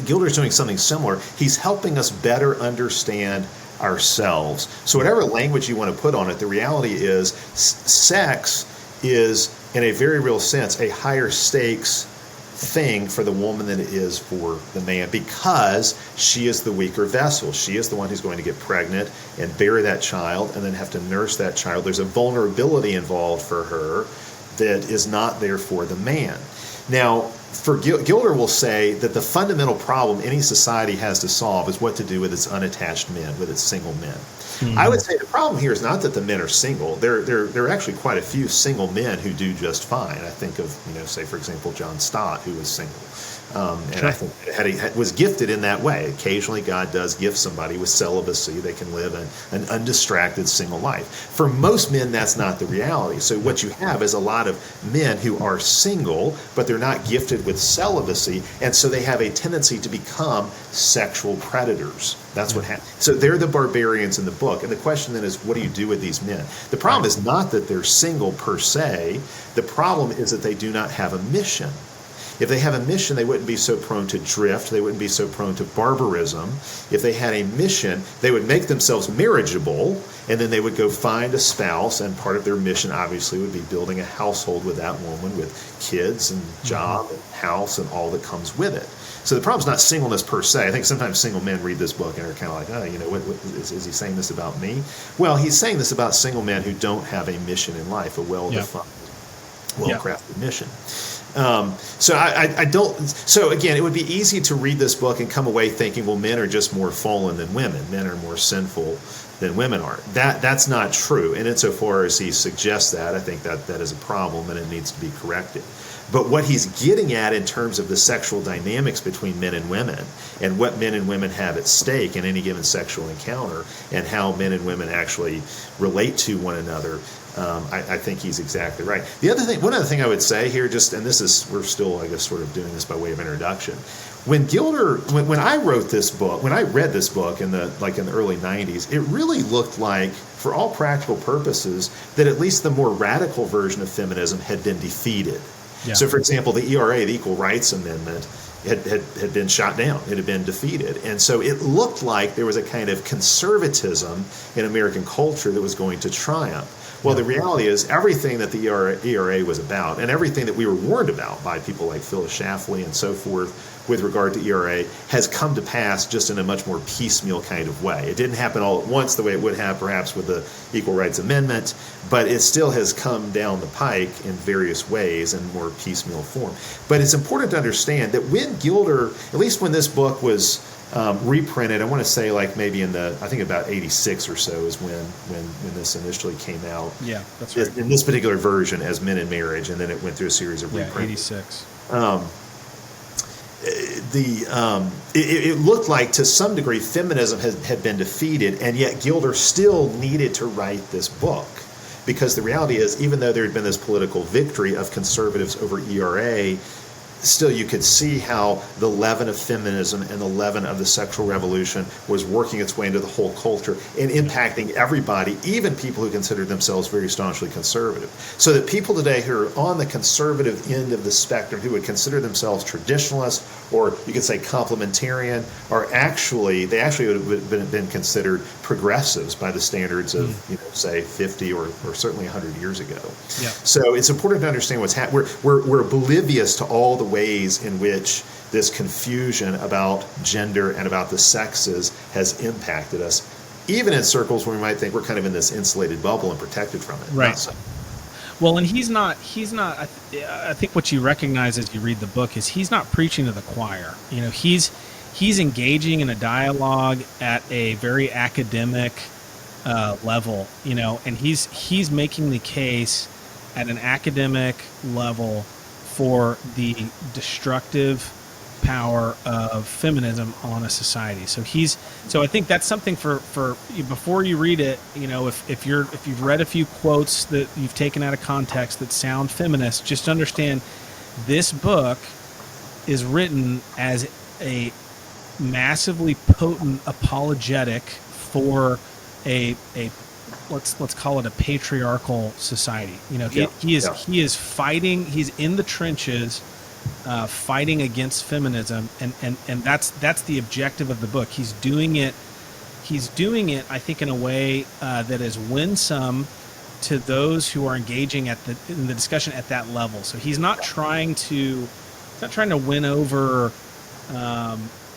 Gilder's doing something similar. He's helping us better understand ourselves. So whatever language you want to put on it, the reality is sex is, in a very real sense, a higher stakes thing for the woman than it is for the man, because she is the weaker vessel. She is the one who's going to get pregnant and bear that child and then have to nurse that child. There's a vulnerability involved for her that is not there for the man. Now, Gilder will say that the fundamental problem any society has to solve is what to do with its unattached men, with its single men. I would say the problem here is not that the men are single. There are actually quite a few single men who do just fine. I think of, say, for example, John Stott, who was single. And I think was gifted in that way. Occasionally, God does gift somebody with celibacy. They can live an undistracted single life. For most men, that's not the reality. So what you have is a lot of men who are single, but they're not gifted with celibacy, and so they have a tendency to become sexual predators. That's what happens. So they're the barbarians in the book. And the question then is, what do you do with these men? The problem is not that they're single per se. The problem is that they do not have a mission. If they have a mission, they wouldn't be so prone to drift. They wouldn't be so prone to barbarism. If they had a mission, they would make themselves marriageable, and then they would go find a spouse, and part of their mission obviously would be building a household with that woman, with kids and job and house and all that comes with it. So the problem's not singleness per se. I think sometimes single men read this book and are kind of like, what is he saying this about me? Well, he's saying this about single men who don't have a mission in life, a well-defined, well-crafted mission. So I don't. So again, it would be easy to read this book and come away thinking, well, men are just more fallen than women. Men are more sinful than women are. That's not true. And insofar as he suggests that, I think that is a problem and it needs to be corrected. But what he's getting at in terms of the sexual dynamics between men and women and what men and women have at stake in any given sexual encounter and how men and women actually relate to one another, I think he's exactly right. One other thing I would say here, we're still, I guess, sort of doing this by way of introduction. When I wrote this book, when I read this book in the early 90s, it really looked like, for all practical purposes, that at least the more radical version of feminism had been defeated. Yeah. So, for example, the ERA, the Equal Rights Amendment, had been shot down. It had been defeated. And so it looked like there was a kind of conservatism in American culture that was going to triumph. Well, the reality is everything that the ERA was about and everything that we were warned about by people like Phyllis Schlafly and so forth with regard to ERA has come to pass just in a much more piecemeal kind of way. It didn't happen all at once the way it would have perhaps with the Equal Rights Amendment, but it still has come down the pike in various ways in more piecemeal form. But it's important to understand that when Gilder, at least when this book was reprinted, I want to say like maybe I think about 86 or so is when this initially came out. Yeah, that's right. In this particular version as Men in Marriage, and then it went through a series of reprints. 86. It looked like to some degree feminism had been defeated, and yet Gilder still needed to write this book. Because the reality is, even though there had been this political victory of conservatives over ERA, still you could see how the leaven of feminism and the leaven of the sexual revolution was working its way into the whole culture and impacting everybody, even people who considered themselves very staunchly conservative. So that people today who are on the conservative end of the spectrum, who would consider themselves traditionalists, or you could say complementarian, they actually would have been considered progressives by the standards of, say 50 or certainly 100 years ago. Yeah. So it's important to understand what's happening. We're oblivious to all the ways in which this confusion about gender and about the sexes has impacted us, even in circles where we might think we're kind of in this insulated bubble and protected from it. Right. Well, and he's not, I think what you recognize as you read the book is he's not preaching to the choir. He's engaging in a dialogue at a very academic level, and he's making the case at an academic level for the destructive power of feminism on a society. So I think that's something for before you read it, if you've read a few quotes that you've taken out of context that sound feminist, just understand this book is written as a massively potent apologetic for a let's call it a patriarchal society. He is fighting. He's in the trenches, fighting against feminism, and that's the objective of the book. He's doing it. I think in a way that is winsome to those who are engaging in the discussion at that level. So he's not trying to win over.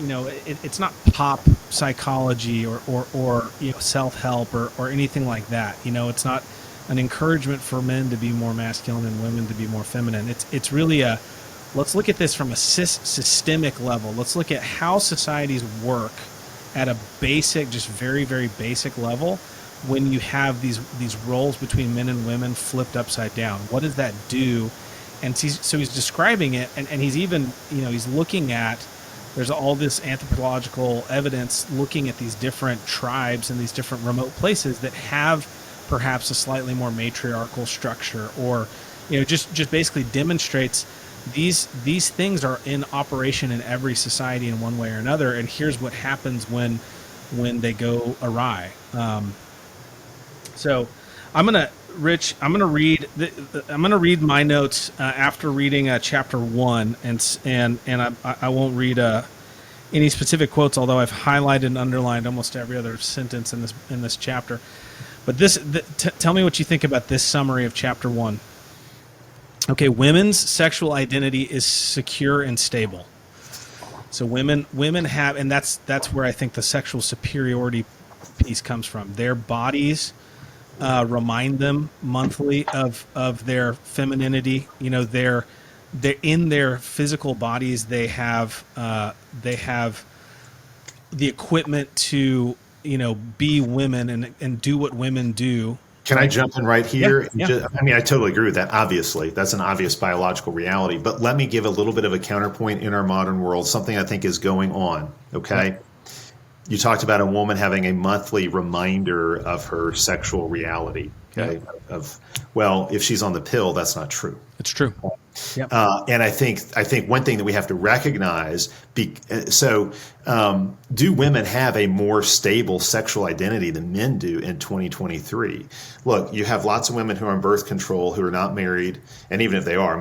It's not pop psychology or self-help or anything like that. It's not an encouragement for men to be more masculine and women to be more feminine. It's really a let's look at this from a systemic level. Let's look at how societies work at a basic, just very, very basic level when you have these roles between men and women flipped upside down. What does that do? And so he's describing it, and he's even, he's looking at, there's all this anthropological evidence looking at these different tribes and these different remote places that have perhaps a slightly more matriarchal structure, or just basically demonstrates these things are in operation in every society in one way or another, and here's what happens when they go awry. So I'm gonna read my notes after reading chapter 1, and I won't read any specific quotes, although I've highlighted and underlined almost every other sentence in this chapter. But tell me what you think about this summary of chapter 1. Okay, women's sexual identity is secure and stable. So women have, and that's where I think the sexual superiority piece comes from. Their bodies remind them monthly of their femininity. They're in their physical bodies. They have the equipment to be women and do what women do. Can I jump in right here? Yeah. I totally agree with that. Obviously, that's an obvious biological reality. But let me give a little bit of a counterpoint in our modern world, something I think is going on. Okay. You talked about a woman having a monthly reminder of her sexual reality. Okay. Well, if she's on the pill, that's not true. It's true. Yep. And I think one thing that we have to recognize, do women have a more stable sexual identity than men do in 2023? Look, you have lots of women who are on birth control who are not married, and even if they are,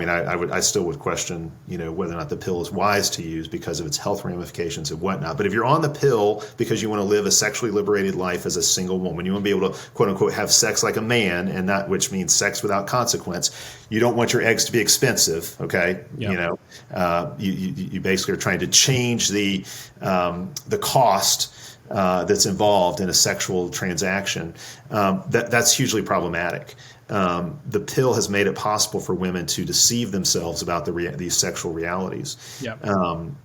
I still would question, whether or not the pill is wise to use because of its health ramifications and whatnot. But if you're on the pill because you want to live a sexually liberated life as a single woman, you want to be able to quote unquote have sex like a man, and not, which means sex without consequence. You don't want your eggs to be expensive, okay? Yep. You basically are trying to change the cost that's involved in a sexual transaction. That's hugely problematic. The pill has made it possible for women to deceive themselves about these sexual realities. Yep.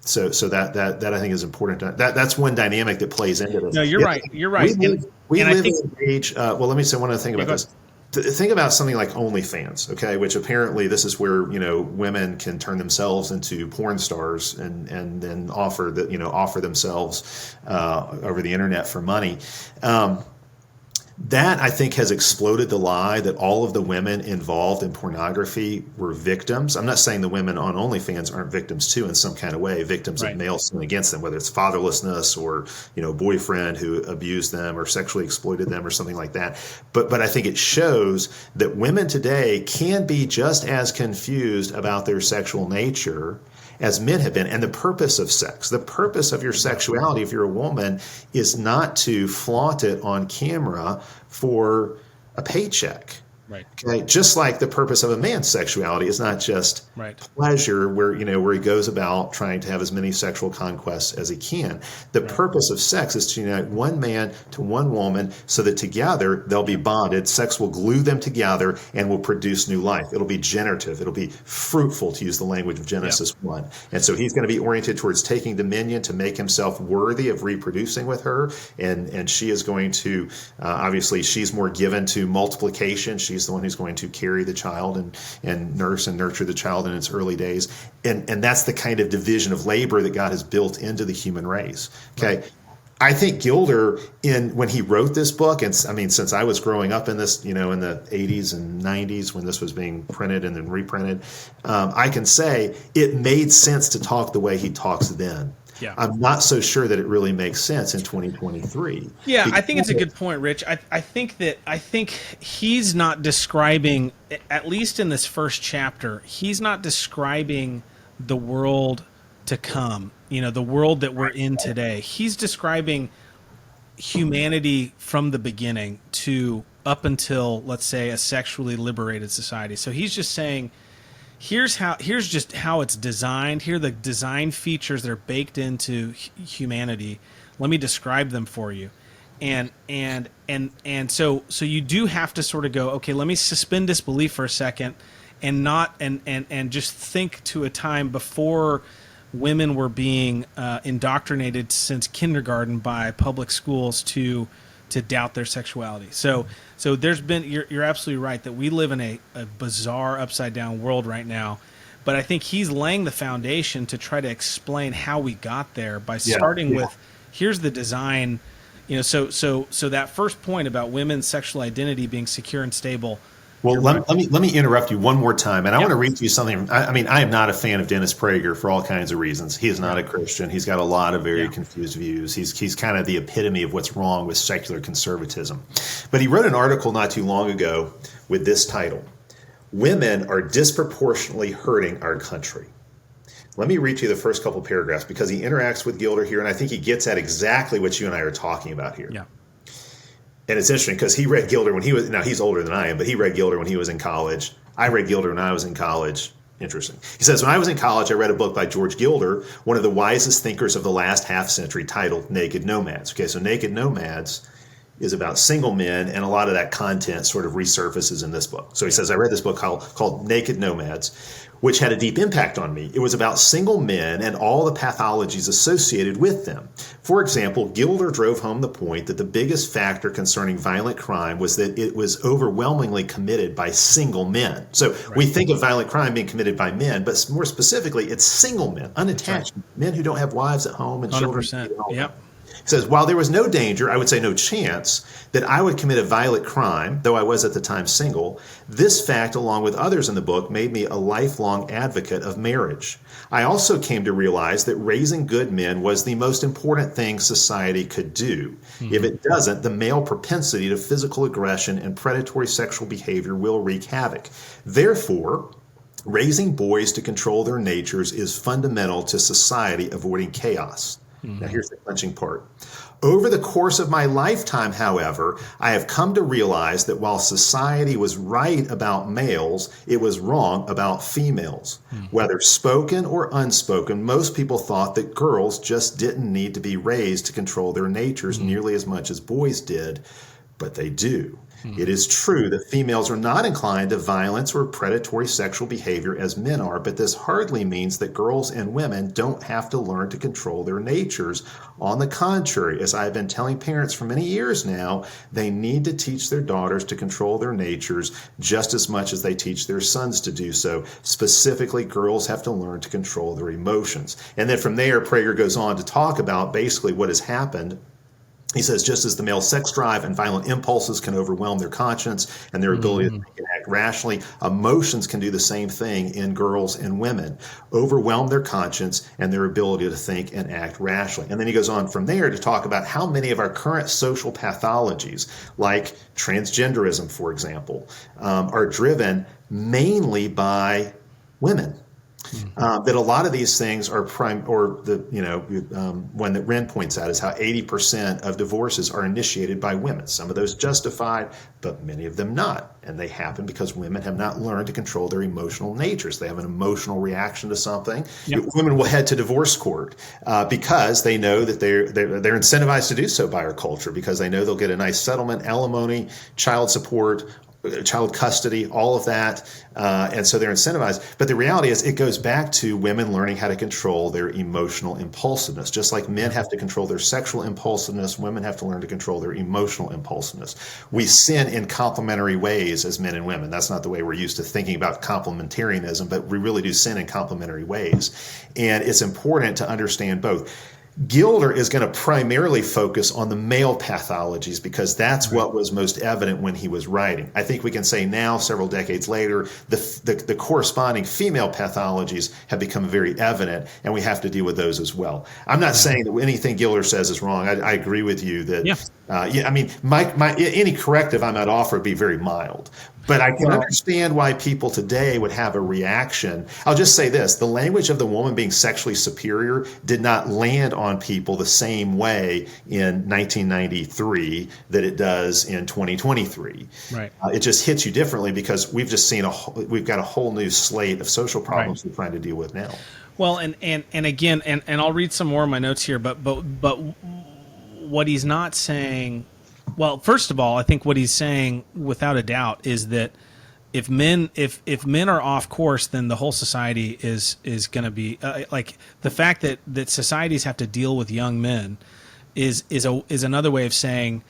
So that I think is important. That's one dynamic that plays into this. No, you're right. You're right. We live in an age. Well, let me say one other thing about this. Think about something like OnlyFans, okay, which apparently this is where women can turn themselves into porn stars and then offer themselves over the internet for money. That, I think, has exploded the lie that all of the women involved in pornography were victims. I'm not saying the women on OnlyFans aren't victims too in some kind of way, victims of male sin against them, whether it's fatherlessness or boyfriend who abused them or sexually exploited them or something like that. But I think it shows that women today can be just as confused about their sexual nature as men have been. And the purpose of sex, the purpose of your sexuality, if you're a woman, is not to flaunt it on camera for a paycheck. Right. Okay. Just like the purpose of a man's sexuality is not just pleasure, where he goes about trying to have as many sexual conquests as he can. The purpose of sex is to unite one man to one woman so that together they'll be bonded. Sex will glue them together and will produce new life. It'll be generative. It'll be fruitful, to use the language of Genesis 1. And so he's going to be oriented towards taking dominion to make himself worthy of reproducing with her. And she is going to, obviously, she's more given to multiplication. She's the one who's going to carry the child and nurse and nurture the child in its early days. And that's the kind of division of labor that God has built into the human race. Okay. Right. I think Gilder, when he wrote this book, and since I was growing up in this, in the 80s and 90s when this was being printed and then reprinted, I can say it made sense to talk the way he talks then. Yeah. I'm not so sure that it really makes sense in 2023. Yeah, I think it's a good point, Rich. I think he's not describing, at least in this first chapter, he's not describing the world to come, the world that we're in today. He's describing humanity from the beginning to up until, let's say, a sexually liberated society. So he's just saying, here's just how it's designed. Here are the design features that are baked into humanity. Let me describe them for you. And so you do have to sort of go, okay, let me suspend disbelief for a second and not and just think to a time before women were being indoctrinated since kindergarten by public schools to doubt their sexuality. So there's been, you're absolutely right that we live in a bizarre upside down world right now. But I think he's laying the foundation to try to explain how we got there by starting with, here's the design, so that first point about women's sexual identity being secure and stable. Well, let me interrupt you one more time, and I want to read to you something. I am not a fan of Dennis Prager for all kinds of reasons. He is not a Christian. He's got a lot of very confused views. He's kind of the epitome of what's wrong with secular conservatism. But he wrote an article not too long ago with this title: "Women are disproportionately hurting our country." Let me read to you the first couple paragraphs because he interacts with Gilder here, and I think he gets at exactly what you and I are talking about here. Yeah. And it's interesting because he read Gilder when he was, now he's older than I am, but he read Gilder when he was in college. I read Gilder when I was in college. Interesting. He says, when I was in college, I read a book by George Gilder, one of the wisest thinkers of the last half century, titled Naked Nomads. Okay, so Naked Nomads is about single men, and a lot of that content sort of resurfaces in this book. So he says, I read this book called Naked Nomads, which had a deep impact on me. It was about single men and all the pathologies associated with them. For example, Gilder drove home the point that the biggest factor concerning violent crime was that it was overwhelmingly committed by single men. So we think of violent crime being committed by men, but more specifically, it's single men, unattached, men who don't have wives at home and 100%. children. Yep. It says, while there was no danger, I would say no chance, that I would commit a violent crime, though I was at the time single, this fact, along with others in the book, made me a lifelong advocate of marriage. I also came to realize that raising good men was the most important thing society could do. If it doesn't, the male propensity to physical aggression and predatory sexual behavior will wreak havoc. Therefore, raising boys to control their natures is fundamental to society avoiding chaos. Now, here's the clinching part. Over the course of my lifetime, however, I have come to realize that while society was right about males, it was wrong about females. Whether spoken or unspoken, most people thought that girls just didn't need to be raised to control their natures nearly as much as boys did, but they do. It is true that females are not inclined to violence or predatory sexual behavior as men are, but this hardly means that girls and women don't have to learn to control their natures. On the contrary, as I have been telling parents for many years now, they need to teach their daughters to control their natures just as much as they teach their sons to do so. Specifically, girls have to learn to control their emotions. And then from there, Prager goes on to talk about basically what has happened. He says, just as the male sex drive and violent impulses can overwhelm their conscience and their ability to think and act rationally, emotions can do the same thing in girls and women, overwhelm their conscience and their ability to think and act rationally. And then he goes on from there to talk about how many of our current social pathologies, like transgenderism, for example, are driven mainly by women. That a lot of these things are one that Wren points out is how 80% of divorces are initiated by women. Some of those justified, but many of them not. And they happen because women have not learned to control their emotional natures. They have an emotional reaction to something. Yep. Women will head to divorce court because they know that they're incentivized to do so by our culture, because they know they'll get a nice settlement, alimony, child support, child custody, all of that. And so they're incentivized. But the reality is it goes back to women learning how to control their emotional impulsiveness. Just like men have to control their sexual impulsiveness, women have to learn to control their emotional impulsiveness. We sin in complementary ways as men and women. That's not the way we're used to thinking about complementarianism, but we really do sin in complementary ways. And it's important to understand both. Gilder is going to primarily focus on the male pathologies because that's what was most evident when he was writing. I think we can say now, several decades later, the corresponding female pathologies have become very evident, and we have to deal with those as well. I'm not saying that anything Gilder says is wrong. I agree with you that, any corrective I might offer would be very mild. But I can understand why people today would have a reaction. I'll just say this. The language of the woman being sexually superior did not land on people the same way in 1993 that it does in 2023. Right. It just hits you differently because we've just seen we've got a whole new slate of social problems we're trying to deal with now. Well, and again, and I'll read some more of my notes here, but what he's not saying. Well, first of all, I think what he's saying, without a doubt, is that if men are off course, then the whole society is going to be like the fact that societies have to deal with young men is another way of saying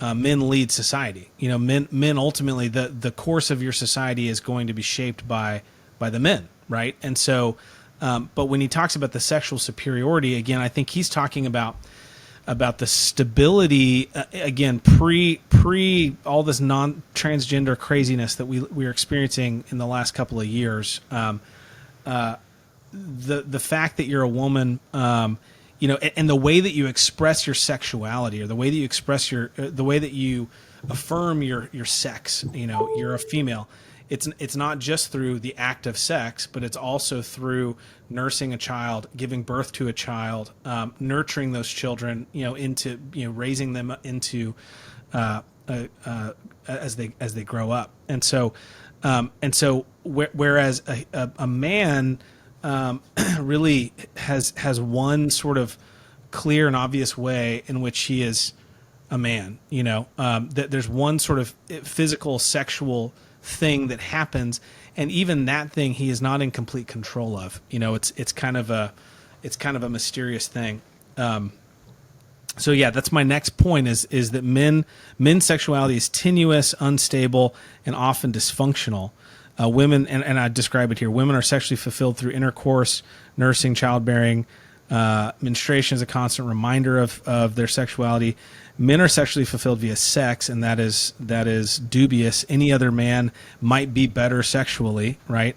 men lead society. You know, men ultimately the course of your society is going to be shaped by the men, right? And so, but when he talks about the sexual superiority, again, I think he's talking about the stability again pre all this non-transgender craziness that we are experiencing in the last couple of years. The fact that you're a woman, you know, and the way that you express your sexuality, or the way that you express the way that you affirm your sex, you know, you're a female. It's not just through the act of sex, but it's also through nursing a child, giving birth to a child, nurturing those children, you know, into, you know, raising them into as they grow up. And so whereas a man really has one sort of clear and obvious way in which he is a man, you know, that there's one sort of physical sexual thing that happens, and even that thing he is not in complete control of. You know, it's kind of a mysterious thing. So yeah, that's my next point is that men's sexuality is tenuous, unstable, and often dysfunctional. Women, and I describe it here, women are sexually fulfilled through intercourse, nursing, childbearing. Menstruation is a constant reminder of their sexuality. Men are sexually fulfilled via sex, and that is dubious. Any other man might be better sexually, right?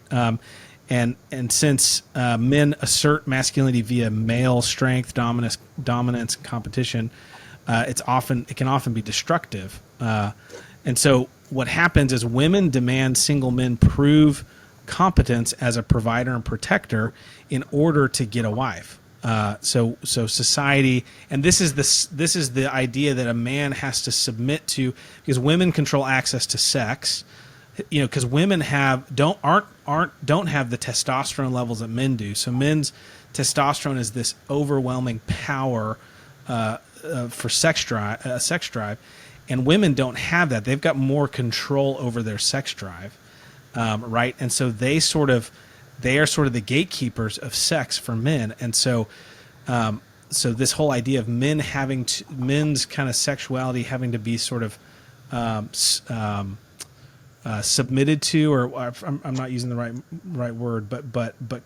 And since men assert masculinity via male strength, dominance, competition, it can often be destructive. And so what happens is women demand single men prove competence as a provider and protector in order to get a wife. So society, and this is the idea that a man has to submit to, because women control access to sex, you know, because women don't have the testosterone levels that men do. So men's testosterone is this overwhelming power for sex drive, and women don't have that. They've got more control over their sex drive, right? And so they are sort of the gatekeepers of sex for men. And so this whole idea of men's kind of sexuality having to be sort of submitted to, or I'm not using the right word, but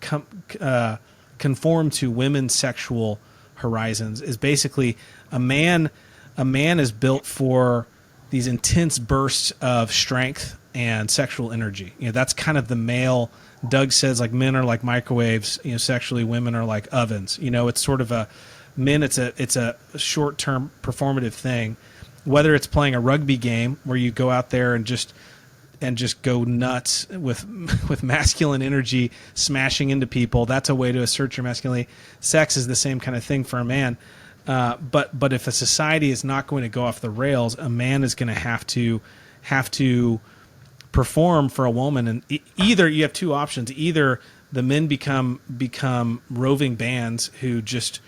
conform to women's sexual horizons, is basically a man is built for these intense bursts of strength and sexual energy. You know, that's kind of the male. Doug says, like, men are like microwaves, you know, sexually, women are like ovens. You know, it's sort of it's a short-term performative thing, whether it's playing a rugby game where you go out there and just go nuts with masculine energy, smashing into people. That's a way to assert your masculinity. Sex is the same kind of thing for a man. But if a society is not going to go off the rails, a man is going to have to perform for a woman. And either you have two options: either the men become roving bands who just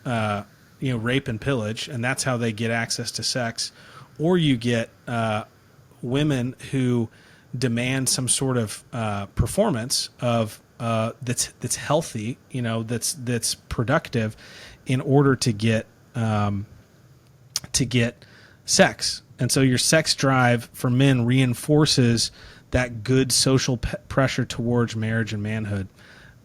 rape and pillage, and that's how they get access to sex, or you get women who demand some sort of performance of that's healthy, you know, that's productive, in order to get sex. And so your sex drive for men reinforces that good social pressure towards marriage and manhood.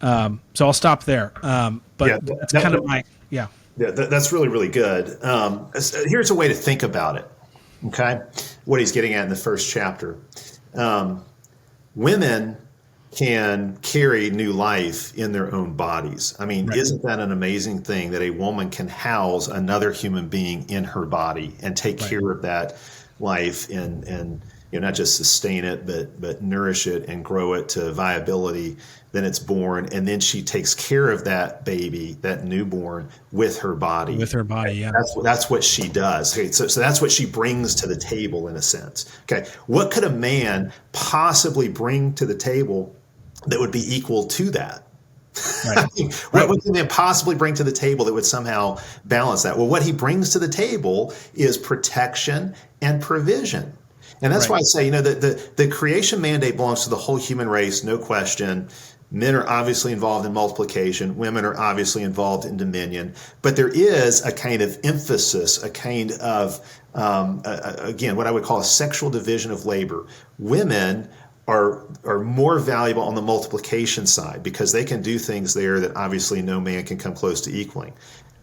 So I'll stop there. But Yeah, that's kind of my. Yeah, that's really, really good. Here's a way to think about it. Okay, what he's getting at in the first chapter. Women can carry new life in their own bodies. I mean, Isn't that an amazing thing that a woman can house another human being in her body and take care of that life and you know, not just sustain it, but nourish it and grow it to viability. Then it's born, and then she takes care of that baby, that newborn, with her body. With her body, yeah. That's what she does. Okay, so that's what she brings to the table, in a sense. Okay, what could a man possibly bring to the table that would be equal to that? Right. What can they possibly bring to the table that would somehow balance that? Well, what he brings to the table is protection and provision. And that's why Right. I say, the creation mandate belongs to the whole human race, no question. Men are obviously involved in multiplication. Women are obviously involved in dominion. But there is a kind of emphasis, a kind of, again, what I would call a sexual division of labor. Women are more valuable on the multiplication side because they can do things there that obviously no man can come close to equaling.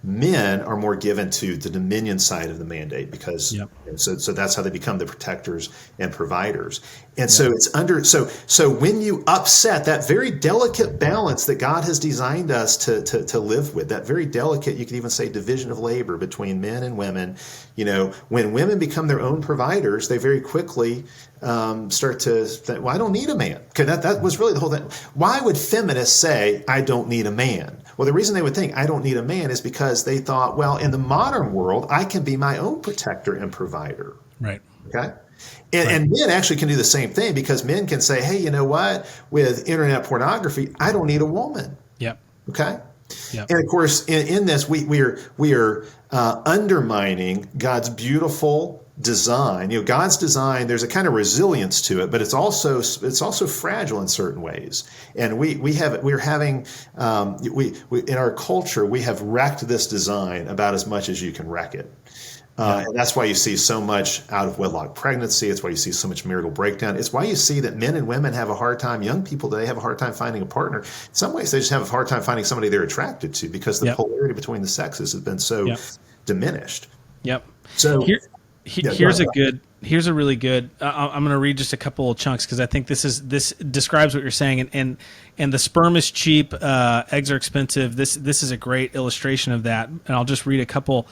Men are more given to the dominion side of the mandate because Yep. so that's how they become the protectors and providers. And Yep. so it's so when you upset that very delicate balance that God has designed us to live with, that very delicate, you could even say, division of labor between men and women, when women become their own providers, they very quickly start to think, well, I don't need a man. Because that was really the whole thing. Why would feminists say, I don't need a man? Well, the reason they would think I don't need a man is because they thought, well, in the modern world, I can be my own protector and provider. Right. Okay. And men actually can do the same thing because men can say, hey, you know what? With internet pornography, I don't need a woman. Yep. Okay. Yep. And of course, in this, we are undermining God's beautiful design. God's design, there's a kind of resilience to it, but it's also fragile in certain ways. And we in our culture, we have wrecked this design about as much as you can wreck it. And that's why you see so much out of wedlock pregnancy. It's why you see so much marital breakdown. It's why you see that men and women have a hard time, young people today have a hard time finding a partner. In some ways, they just have a hard time finding somebody they're attracted to because the polarity between the sexes has been so diminished. Yep. So here's a really good. I'm going to read just a couple of chunks because I think this describes what you're saying. And the sperm is cheap, eggs are expensive. This is a great illustration of that. And I'll just read a couple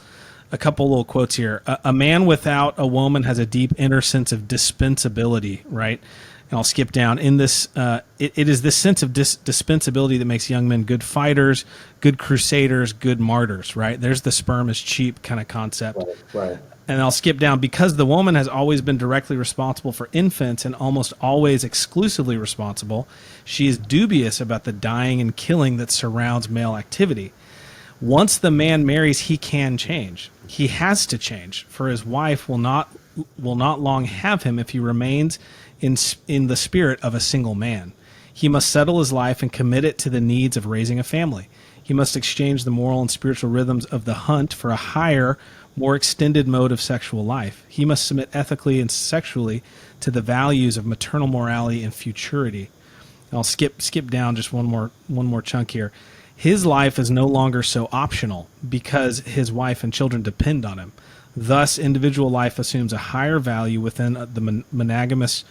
little quotes here. A man without a woman has a deep inner sense of dispensability, right? And I'll skip down. In this, it is this sense of dispensability that makes young men good fighters, good crusaders, good martyrs, right? There's the sperm is cheap kind of concept. Right. And I'll skip down. Because the woman has always been directly responsible for infants and almost always exclusively responsible, she is dubious about the dying and killing that surrounds male activity. Once the man marries, he can change. He has to change, for his wife will not long have him if he remains in the spirit of a single man. He must settle his life and commit it to the needs of raising a family. He must exchange the moral and spiritual rhythms of the hunt for a higher, more extended mode of sexual life. He must submit ethically and sexually to the values of maternal morality and futurity. I'll skip down just one more chunk here. His life is no longer so optional because his wife and children depend on him. Thus, individual life assumes a higher value within the monogamous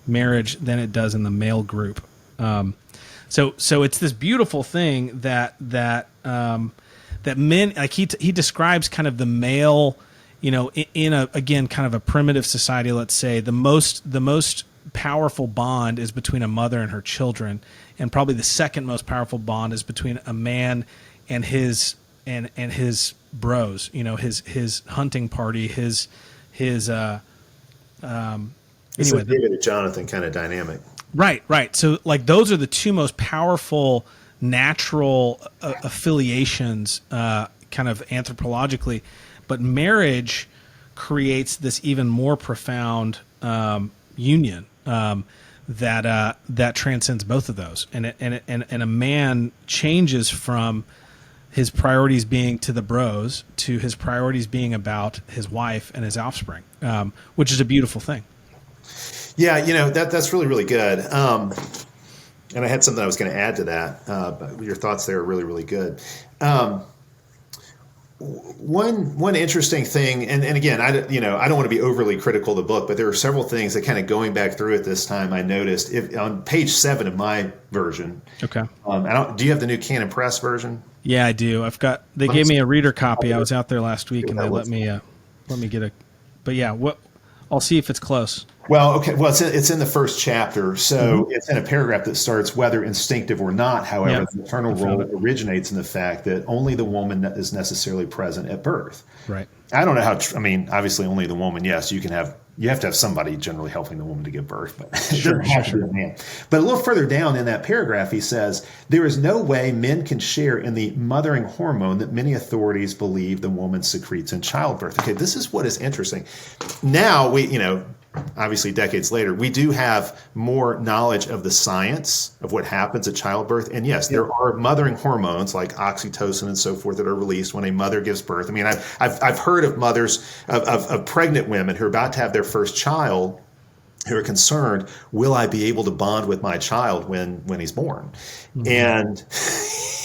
marriage than it does in the male group. So it's this beautiful thing that men, like he describes kind of the male, in a, again, kind of a primitive society. Let's say the most powerful bond is between a mother and her children, and probably the second most powerful bond is between a man and his bros. His hunting party. His anyway. It's a David and Jonathan kind of dynamic. Right. So like those are the two most powerful natural affiliations, kind of anthropologically, but marriage creates this even more profound union that transcends both of those, and a man changes from his priorities being to the bros to his priorities being about his wife and his offspring, which is a beautiful thing. Yeah, that's really, really good. And I had something I was going to add to that. But your thoughts there are really, really good. One interesting thing, and again, I don't want to be overly critical of the book, but there are several things that kind of going back through it this time I noticed. On page 7 of my version. Okay. Do you have the new Canon Press version? Yeah, I do. They gave me a reader copy. I was out there last week, and they let me get a. But yeah, I'll see if it's close. Well, okay. Well, it's in the first chapter, so it's in a paragraph that starts, whether instinctive or not. However, the maternal role originates in the fact that only the woman is necessarily present at birth. Right. I don't know how. Obviously, only the woman. Yes, you have to have somebody generally helping the woman to give birth, but sure. A man. But a little further down in that paragraph, he says, there is no way men can share in the mothering hormone that many authorities believe the woman secretes in childbirth. Okay, this is what is interesting. Now obviously decades later, we do have more knowledge of the science of what happens at childbirth. And yes, there are mothering hormones like oxytocin and so forth that are released when a mother gives birth. I mean, I've heard of mothers of pregnant women who are about to have their first child who are concerned, will I be able to bond with my child when he's born? Mm-hmm. And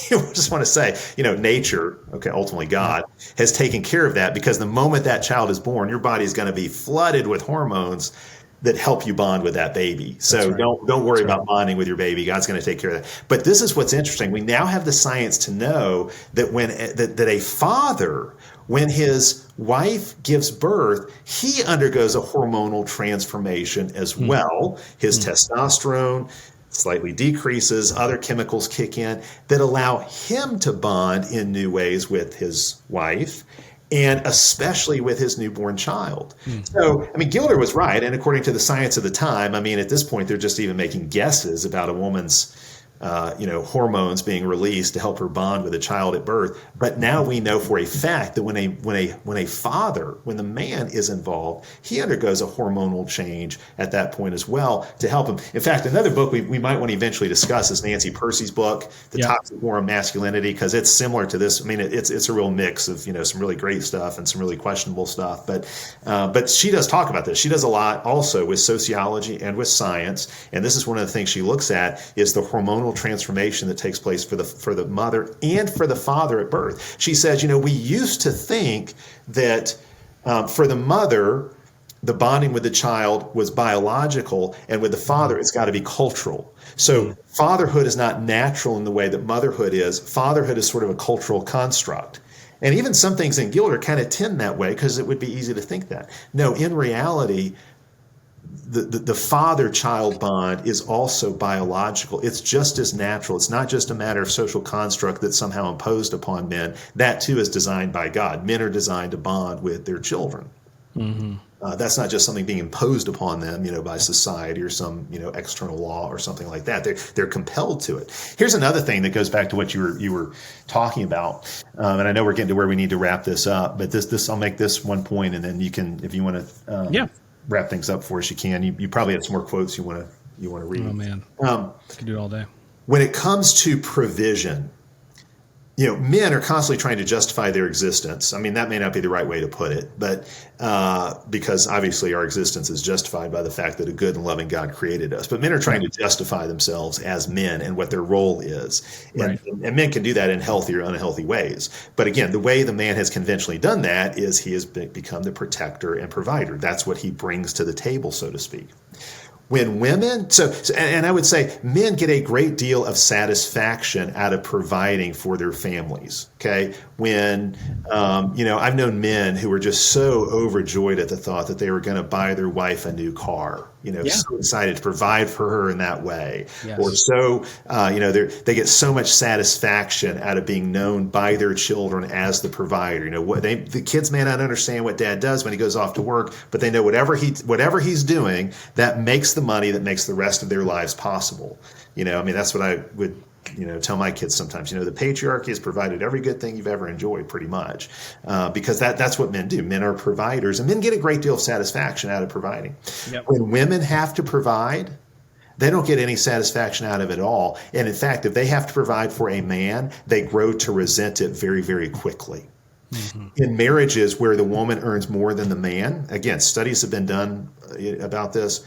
I just want to say, nature, okay, ultimately God, has taken care of that, because the moment that child is born, your body is going to be flooded with hormones that help you bond with that baby. So don't worry about bonding with your baby. God's going to take care of that. But this is what's interesting. We now have the science to know that that a father, when his wife gives birth, he undergoes a hormonal transformation as well. His testosterone slightly decreases, other chemicals kick in that allow him to bond in new ways with his wife, and especially with his newborn child. So, Gilder was right. And according to the science of the time, at this point, they're just even making guesses about a woman's hormones being released to help her bond with a child at birth. But now we know for a fact that when a father, when the man is involved, he undergoes a hormonal change at that point as well to help him. In fact, another book we might want to eventually discuss is Nancy Percy's book, The Toxic War of Masculinity, because it's similar to this. It's a real mix of some really great stuff and some really questionable stuff. But she does talk about this. She does a lot also with sociology and with science. And this is one of the things she looks at is the hormonal transformation that takes place for the mother and for the father at birth. She says, we used to think that for the mother, the bonding with the child was biological, and with the father, it's got to be cultural. So fatherhood is not natural in the way that motherhood is. Fatherhood is sort of a cultural construct. And even some things in Gilder kind of tend that way, because it would be easy to think that. No, in reality, the father-child bond is also biological. It's just as natural. It's not just a matter of social construct that's somehow imposed upon men. That too is designed by God. Men are designed to bond with their children. Mm-hmm. That's not just something being imposed upon them, by society or some, external law or something like that. They're compelled to it. Here's another thing that goes back to what you were talking about, and I know we're getting to where we need to wrap this up. But this I'll make this one point, and then you can, if you want to, wrap things up for us, you can. You probably have some more quotes you want to read. Oh man, I could do it all day. When it comes to provision, men are constantly trying to justify their existence. That may not be the right way to put it, but because obviously our existence is justified by the fact that a good and loving God created us. But men are trying to justify themselves as men and what their role is. And men can do that in healthy or unhealthy ways. But again, the way the man has conventionally done that is he has become the protector and provider. That's what he brings to the table, so to speak. When women, and I would say men get a great deal of satisfaction out of providing for their families. Okay. When, I've known men who were just so overjoyed at the thought that they were going to buy their wife a new car, so excited to provide for her in that way. Yes. Or so, they get so much satisfaction out of being known by their children as the provider. The kids may not understand what dad does when he goes off to work, but they know whatever he's doing, that makes the money that makes the rest of their lives possible. That's what I would, tell my kids sometimes. The patriarchy has provided every good thing you've ever enjoyed, pretty much, because that's what men do. Men are providers, and men get a great deal of satisfaction out of providing. Yep. When women have to provide, they don't get any satisfaction out of it at all. And in fact, if they have to provide for a man, they grow to resent it very, very quickly. Mm-hmm. In marriages where the woman earns more than the man, again, studies have been done about this.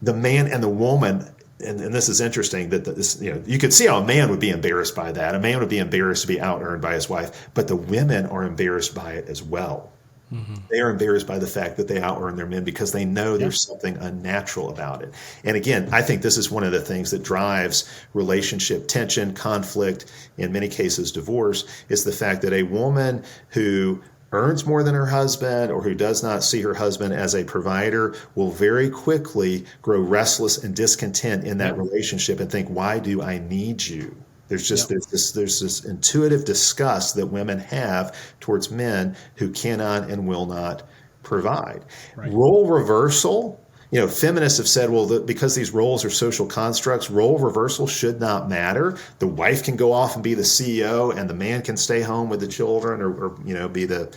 The man and the woman, and this is interesting, that you could see how a man would be embarrassed by that. A man would be embarrassed to be out-earned by his wife, but the women are embarrassed by it as well. Mm-hmm. They are embarrassed by the fact that they out-earn their men, because they know there's something unnatural about it. And again, I think this is one of the things that drives relationship tension, conflict, in many cases divorce, is the fact that a woman who earns more than her husband, or who does not see her husband as a provider, will very quickly grow restless and discontent in that relationship and think, why do I need you? There's this intuitive disgust that women have towards men who cannot and will not provide. Right. Role reversal. Feminists have said, well, because these roles are social constructs, role reversal should not matter. The wife can go off and be the CEO, and the man can stay home with the children, or be the,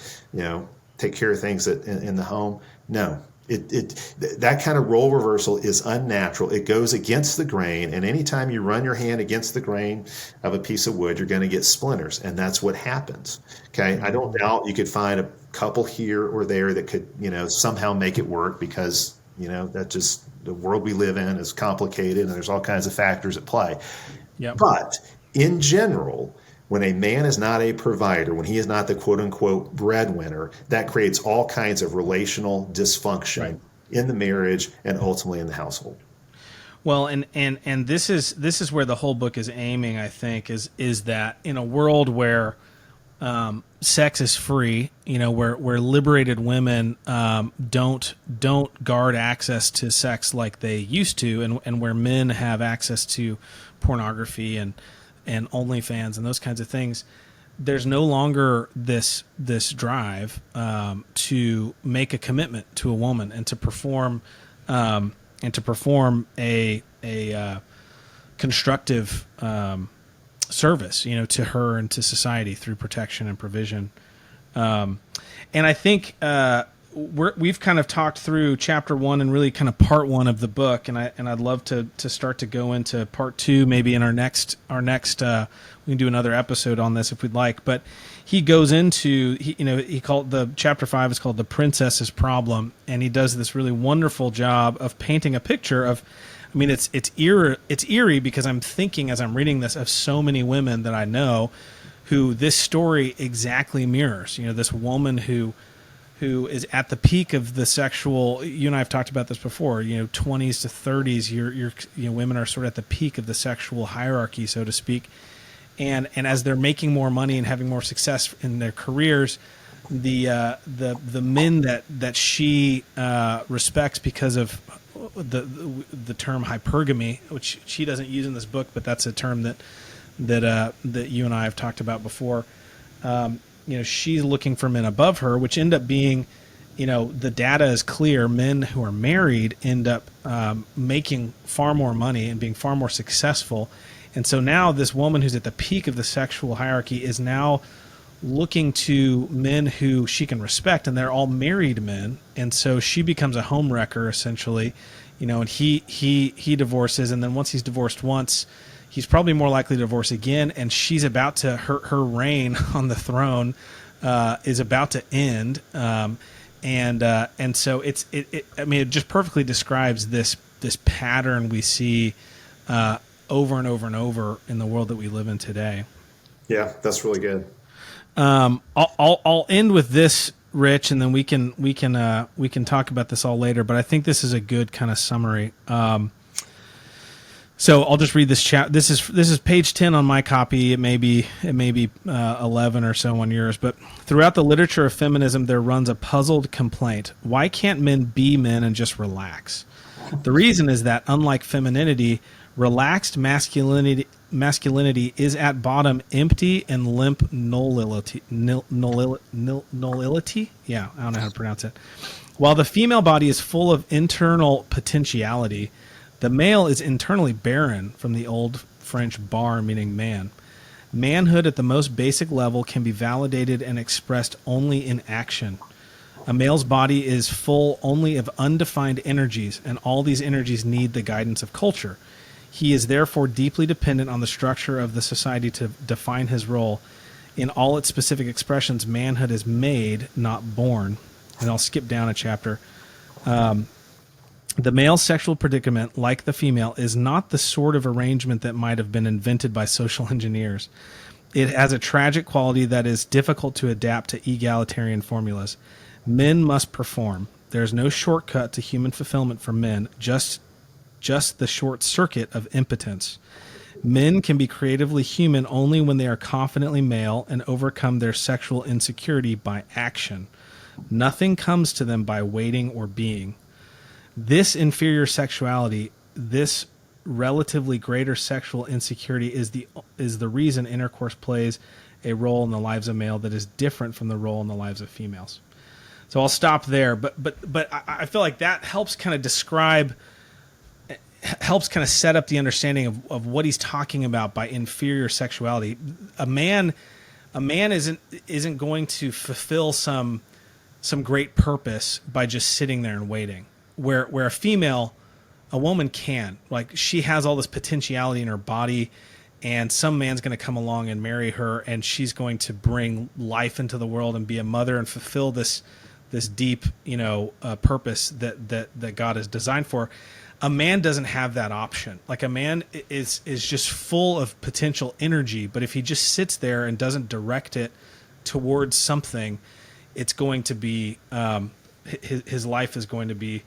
take care of things in the home. No, That kind of role reversal is unnatural. It goes against the grain, and anytime you run your hand against the grain of a piece of wood, you're going to get splinters, and that's what happens. Okay, I don't doubt you could find a couple here or there that could, somehow make it work, because that just, the world we live in is complicated, and there's all kinds of factors at play. Yep. But in general, when a man is not a provider, when he is not the quote unquote breadwinner, that creates all kinds of relational dysfunction in the marriage and ultimately in the household. Well, and this is where the whole book is aiming, I think, is that in a world where sex is free, where liberated women don't guard access to sex like they used to, and where men have access to pornography and OnlyFans and those kinds of things, there's no longer this drive to make a commitment to a woman and to perform a constructive service, to her and to society through protection and provision. And I think we've kind of talked through chapter 1 and really kind of part 1 of the book, and I'd love to start to go into part 2 maybe in our next we can do another episode on this if we'd like. But he goes into he called the chapter 5 is called The Princess's Problem, and he does this really wonderful job of painting a picture of, I mean, it's eerie because I'm thinking as I'm reading this of so many women that I know who this story exactly mirrors. This woman who is at the peak of the sexual. You and I have talked about this before. 20s to 30s, women are sort of at the peak of the sexual hierarchy, so to speak. And as they're making more money and having more success in their careers, the men that she respects because of the term hypergamy, which she doesn't use in this book, but that's a term that you and I have talked about before. She's looking for men above her, which end up being, the data is clear. Men who are married end up making far more money and being far more successful. And so now this woman who's at the peak of the sexual hierarchy is now looking to men who she can respect, and they're all married men. And so she becomes a homewrecker essentially, and he divorces. And then once he's divorced once, he's probably more likely to divorce again. And she's about to, her reign on the throne is about to end. And so it just perfectly describes this pattern we see over and over and over in the world that we live in today. Yeah, that's really good. I'll end with this, Rich, and then we can talk about this all later. But I think this is a good kind of summary. So I'll just read this This is page 10 on my copy. It may be 11 or so on yours. But throughout the literature of feminism, there runs a puzzled complaint: why can't men be men and just relax? The reason is that, unlike femininity, relaxed masculinity is at bottom empty and limp nullity. Yeah, I don't know how to pronounce it. While the female body is full of internal potentiality, the male is internally barren, from the old French bar meaning man. Manhood at the most basic level can be validated and expressed only in action. A male's body is full only of undefined energies, and all these energies need the guidance of culture. He is therefore deeply dependent on the structure of the society to define his role. In all its specific expressions, manhood is made, not born. And I'll skip down a chapter. The male sexual predicament, like the female, is not the sort of arrangement that might have been invented by social engineers. It has a tragic quality that is difficult to adapt to egalitarian formulas. Men must perform. There is no shortcut to human fulfillment for men, just the short circuit of impotence. Men can be creatively human only when they are confidently male and overcome their sexual insecurity by action. Nothing comes to them by waiting or being. This inferior sexuality, this relatively greater sexual insecurity is the reason intercourse plays a role in the lives of male that is different from the role in the lives of females. So I'll stop there, but I feel like that helps kind of set up the understanding of what he's talking about by inferior sexuality. A man isn't going to fulfill some some great purpose by just sitting there and waiting. Where a woman can, like, she has all this potentiality in her body, and some man's going to come along and marry her, and she's going to bring life into the world and be a mother and fulfill this deep, purpose that God has designed for. A man doesn't have that option. Like, a man is just full of potential energy, but if he just sits there and doesn't direct it towards something, it's going to be his life is going to be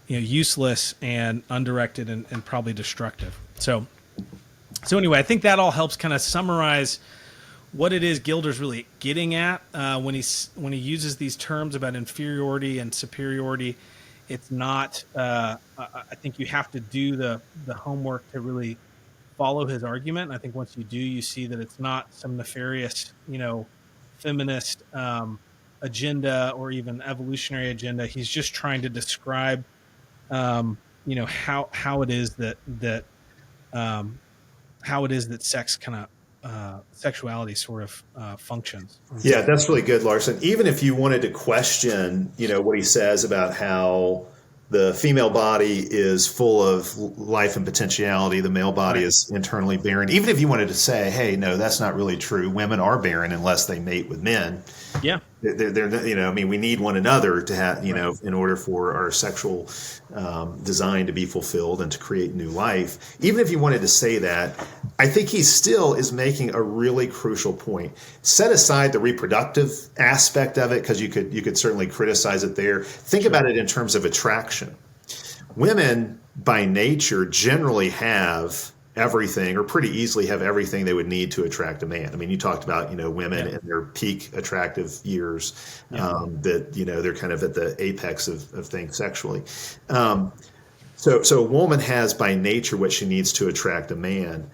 useless and undirected and probably destructive. So anyway, I think that all helps kind of summarize what it is Gilder's really getting at when he uses these terms about inferiority and superiority. It's not. I think you have to do the homework to really follow his argument. And I think once you do, you see that it's not some nefarious, feminist agenda or even evolutionary agenda. He's just trying to describe, how it is that sex kind of sexuality sort of functions. Yeah, that's really good, Larson. Even if you wanted to question, what he says about how the female body is full of life and potentiality, the male body is internally barren. Even if you wanted to say, hey, no, that's not really true. Women are barren unless they mate with men. Yeah. They're we need one another to have, in order for our sexual design to be fulfilled and to create new life. Even if you wanted to say that, I think he still is making a really crucial point. Set aside the reproductive aspect of it, because you could certainly criticize it there. Think about it in terms of attraction. Women, by nature, generally have everything, or pretty easily have everything they would need to attract a man. I mean, you talked about, women in their peak attractive years, that, they're kind of at the apex of things sexually. So a woman has by nature what she needs to attract a man.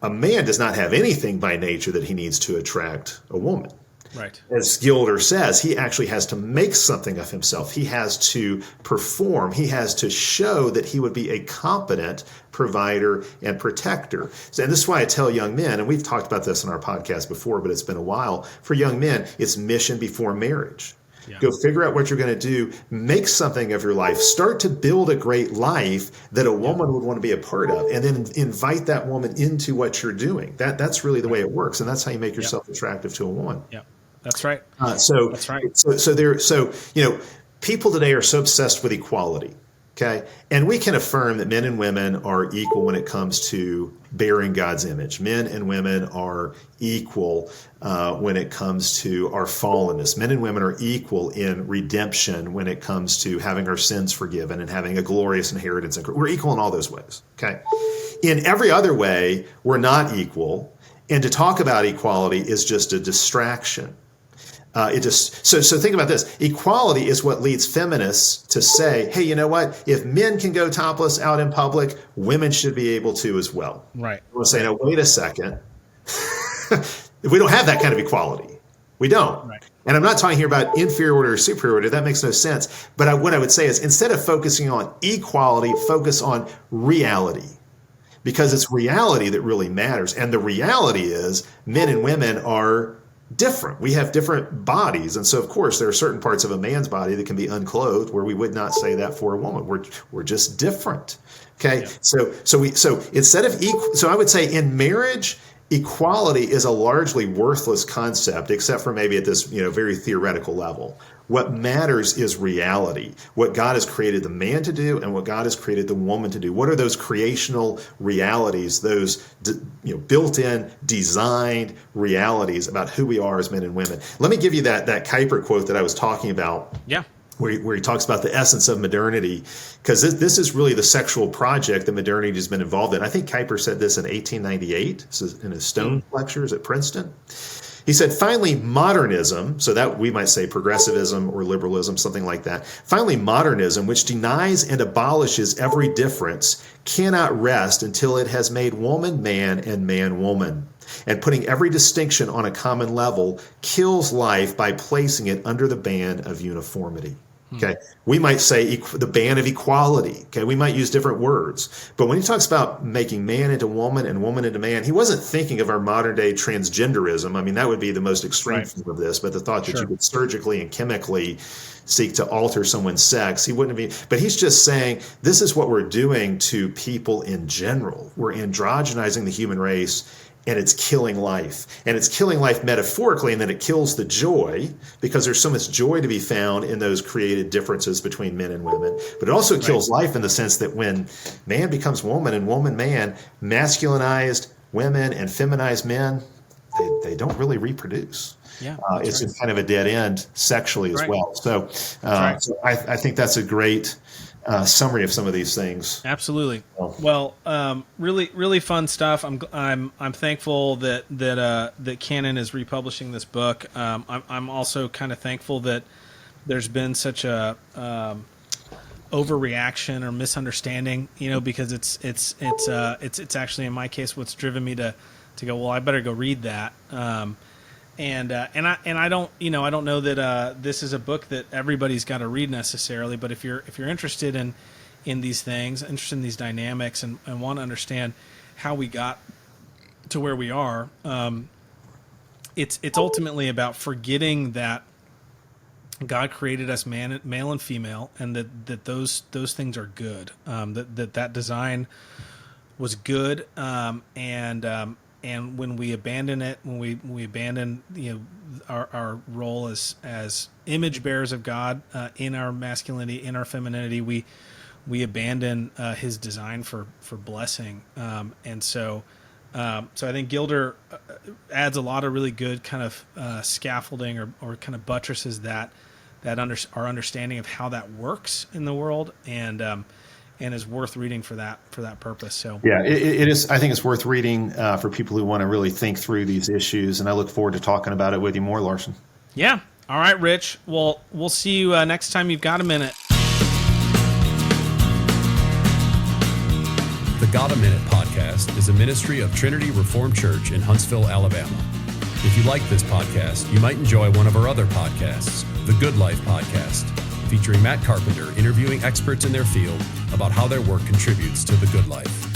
A man does not have anything by nature that he needs to attract a woman. Right. As Gilder says, he actually has to make something of himself. He has to perform. He has to show that he would be a competent provider and protector. And this is why I tell young men, and we've talked about this in our podcast before, but it's been a while, for young men, it's mission before marriage. Yeah. Go figure out what you're going to do. Make something of your life. Start to build a great life that a woman would want to be a part of, and then invite that woman into what you're doing. That's really the way it works, and that's how you make yourself attractive to a woman. Yeah, that's right. That's right. So people today are so obsessed with equality. Okay. And we can affirm that men and women are equal when it comes to bearing God's image. Men and women are equal when it comes to our fallenness. Men and women are equal in redemption when it comes to having our sins forgiven and having a glorious inheritance. We're equal in all those ways. Okay. In every other way, we're not equal. And to talk about equality is just a distraction. So think about this. Equality is what leads feminists to say, hey, you know what? If men can go topless out in public, women should be able to as well. Right. We'll say, no, wait a second. We don't have that kind of equality. We don't. Right. And I'm not talking here about inferiority or superiority. That makes no sense. But what I would say is, instead of focusing on equality, focus on reality. Because it's reality that really matters. And the reality is men and women are different. We have different bodies. And so, of course, there are certain parts of a man's body that can be unclothed where we would not say that for a woman. We're just different. Okay. Yeah. So instead of so I would say in marriage, equality is a largely worthless concept, except for maybe at this, very theoretical level. What matters is reality, what God has created the man to do and what God has created the woman to do. What are those creational realities, those built-in, designed realities about who we are as men and women? Let me give you that Kuyper quote that I was talking about. Yeah. Where he talks about the essence of modernity, because this is really the sexual project that modernity has been involved in. I think Kuyper said this in 1898 in his Stone lectures at Princeton. He said, finally, modernism, so that we might say progressivism or liberalism, something like that. Finally, modernism, which denies and abolishes every difference, cannot rest until it has made woman man and man woman. And putting every distinction on a common level kills life by placing it under the ban of uniformity. Okay, we might say the ban of equality. Okay, we might use different words, but when he talks about making man into woman and woman into man, he wasn't thinking of our modern day transgenderism. I mean, that would be the most extreme Right. form of this. But the thought that Sure. you could surgically and chemically seek to alter someone's sex, he wouldn't be. But he's just saying this is what we're doing to people in general. We're androgenizing the human race. And it's killing life. And it's killing life metaphorically, and then it kills the joy because there's so much joy to be found in those created differences between men and women. But it also kills life in the sense that when man becomes woman and woman man, masculinized women and feminized men, they don't really reproduce. Yeah, it's just kind of a dead end sexually as Right. well. So, right. so I think that's a great summary of some of these things. Absolutely. Well, really, really fun stuff. I'm thankful that Canon is republishing this book. I'm also kind of thankful that there's been such a overreaction or misunderstanding, because it's actually in my case what's driven me to go, well, I better go read that. And I don't know that this is a book that everybody's got to read necessarily, but if you're interested in these things, interested in these dynamics, and want to understand how we got to where we are, it's ultimately about forgetting that God created us male and female, and that those things are good. That design was good, and when we abandon it, when we abandon our role as image bearers of God in our masculinity, in our femininity, we abandon His design for blessing. And so I think Gilder adds a lot of really good kind of scaffolding or kind of buttresses that our understanding of how that works in the world, and is worth reading for that purpose. So yeah, it is. I think it's worth reading for people who want to really think through these issues, and I look forward to talking about it with you more, Larson. Yeah. All right, Rich. Well, we'll see you next time you've got a minute. The Got a Minute podcast is a ministry of Trinity Reformed Church in Huntsville, Alabama. If you like this podcast, you might enjoy one of our other podcasts, The Good Life Podcast, featuring Matt Carpenter interviewing experts in their field about how their work contributes to the good life.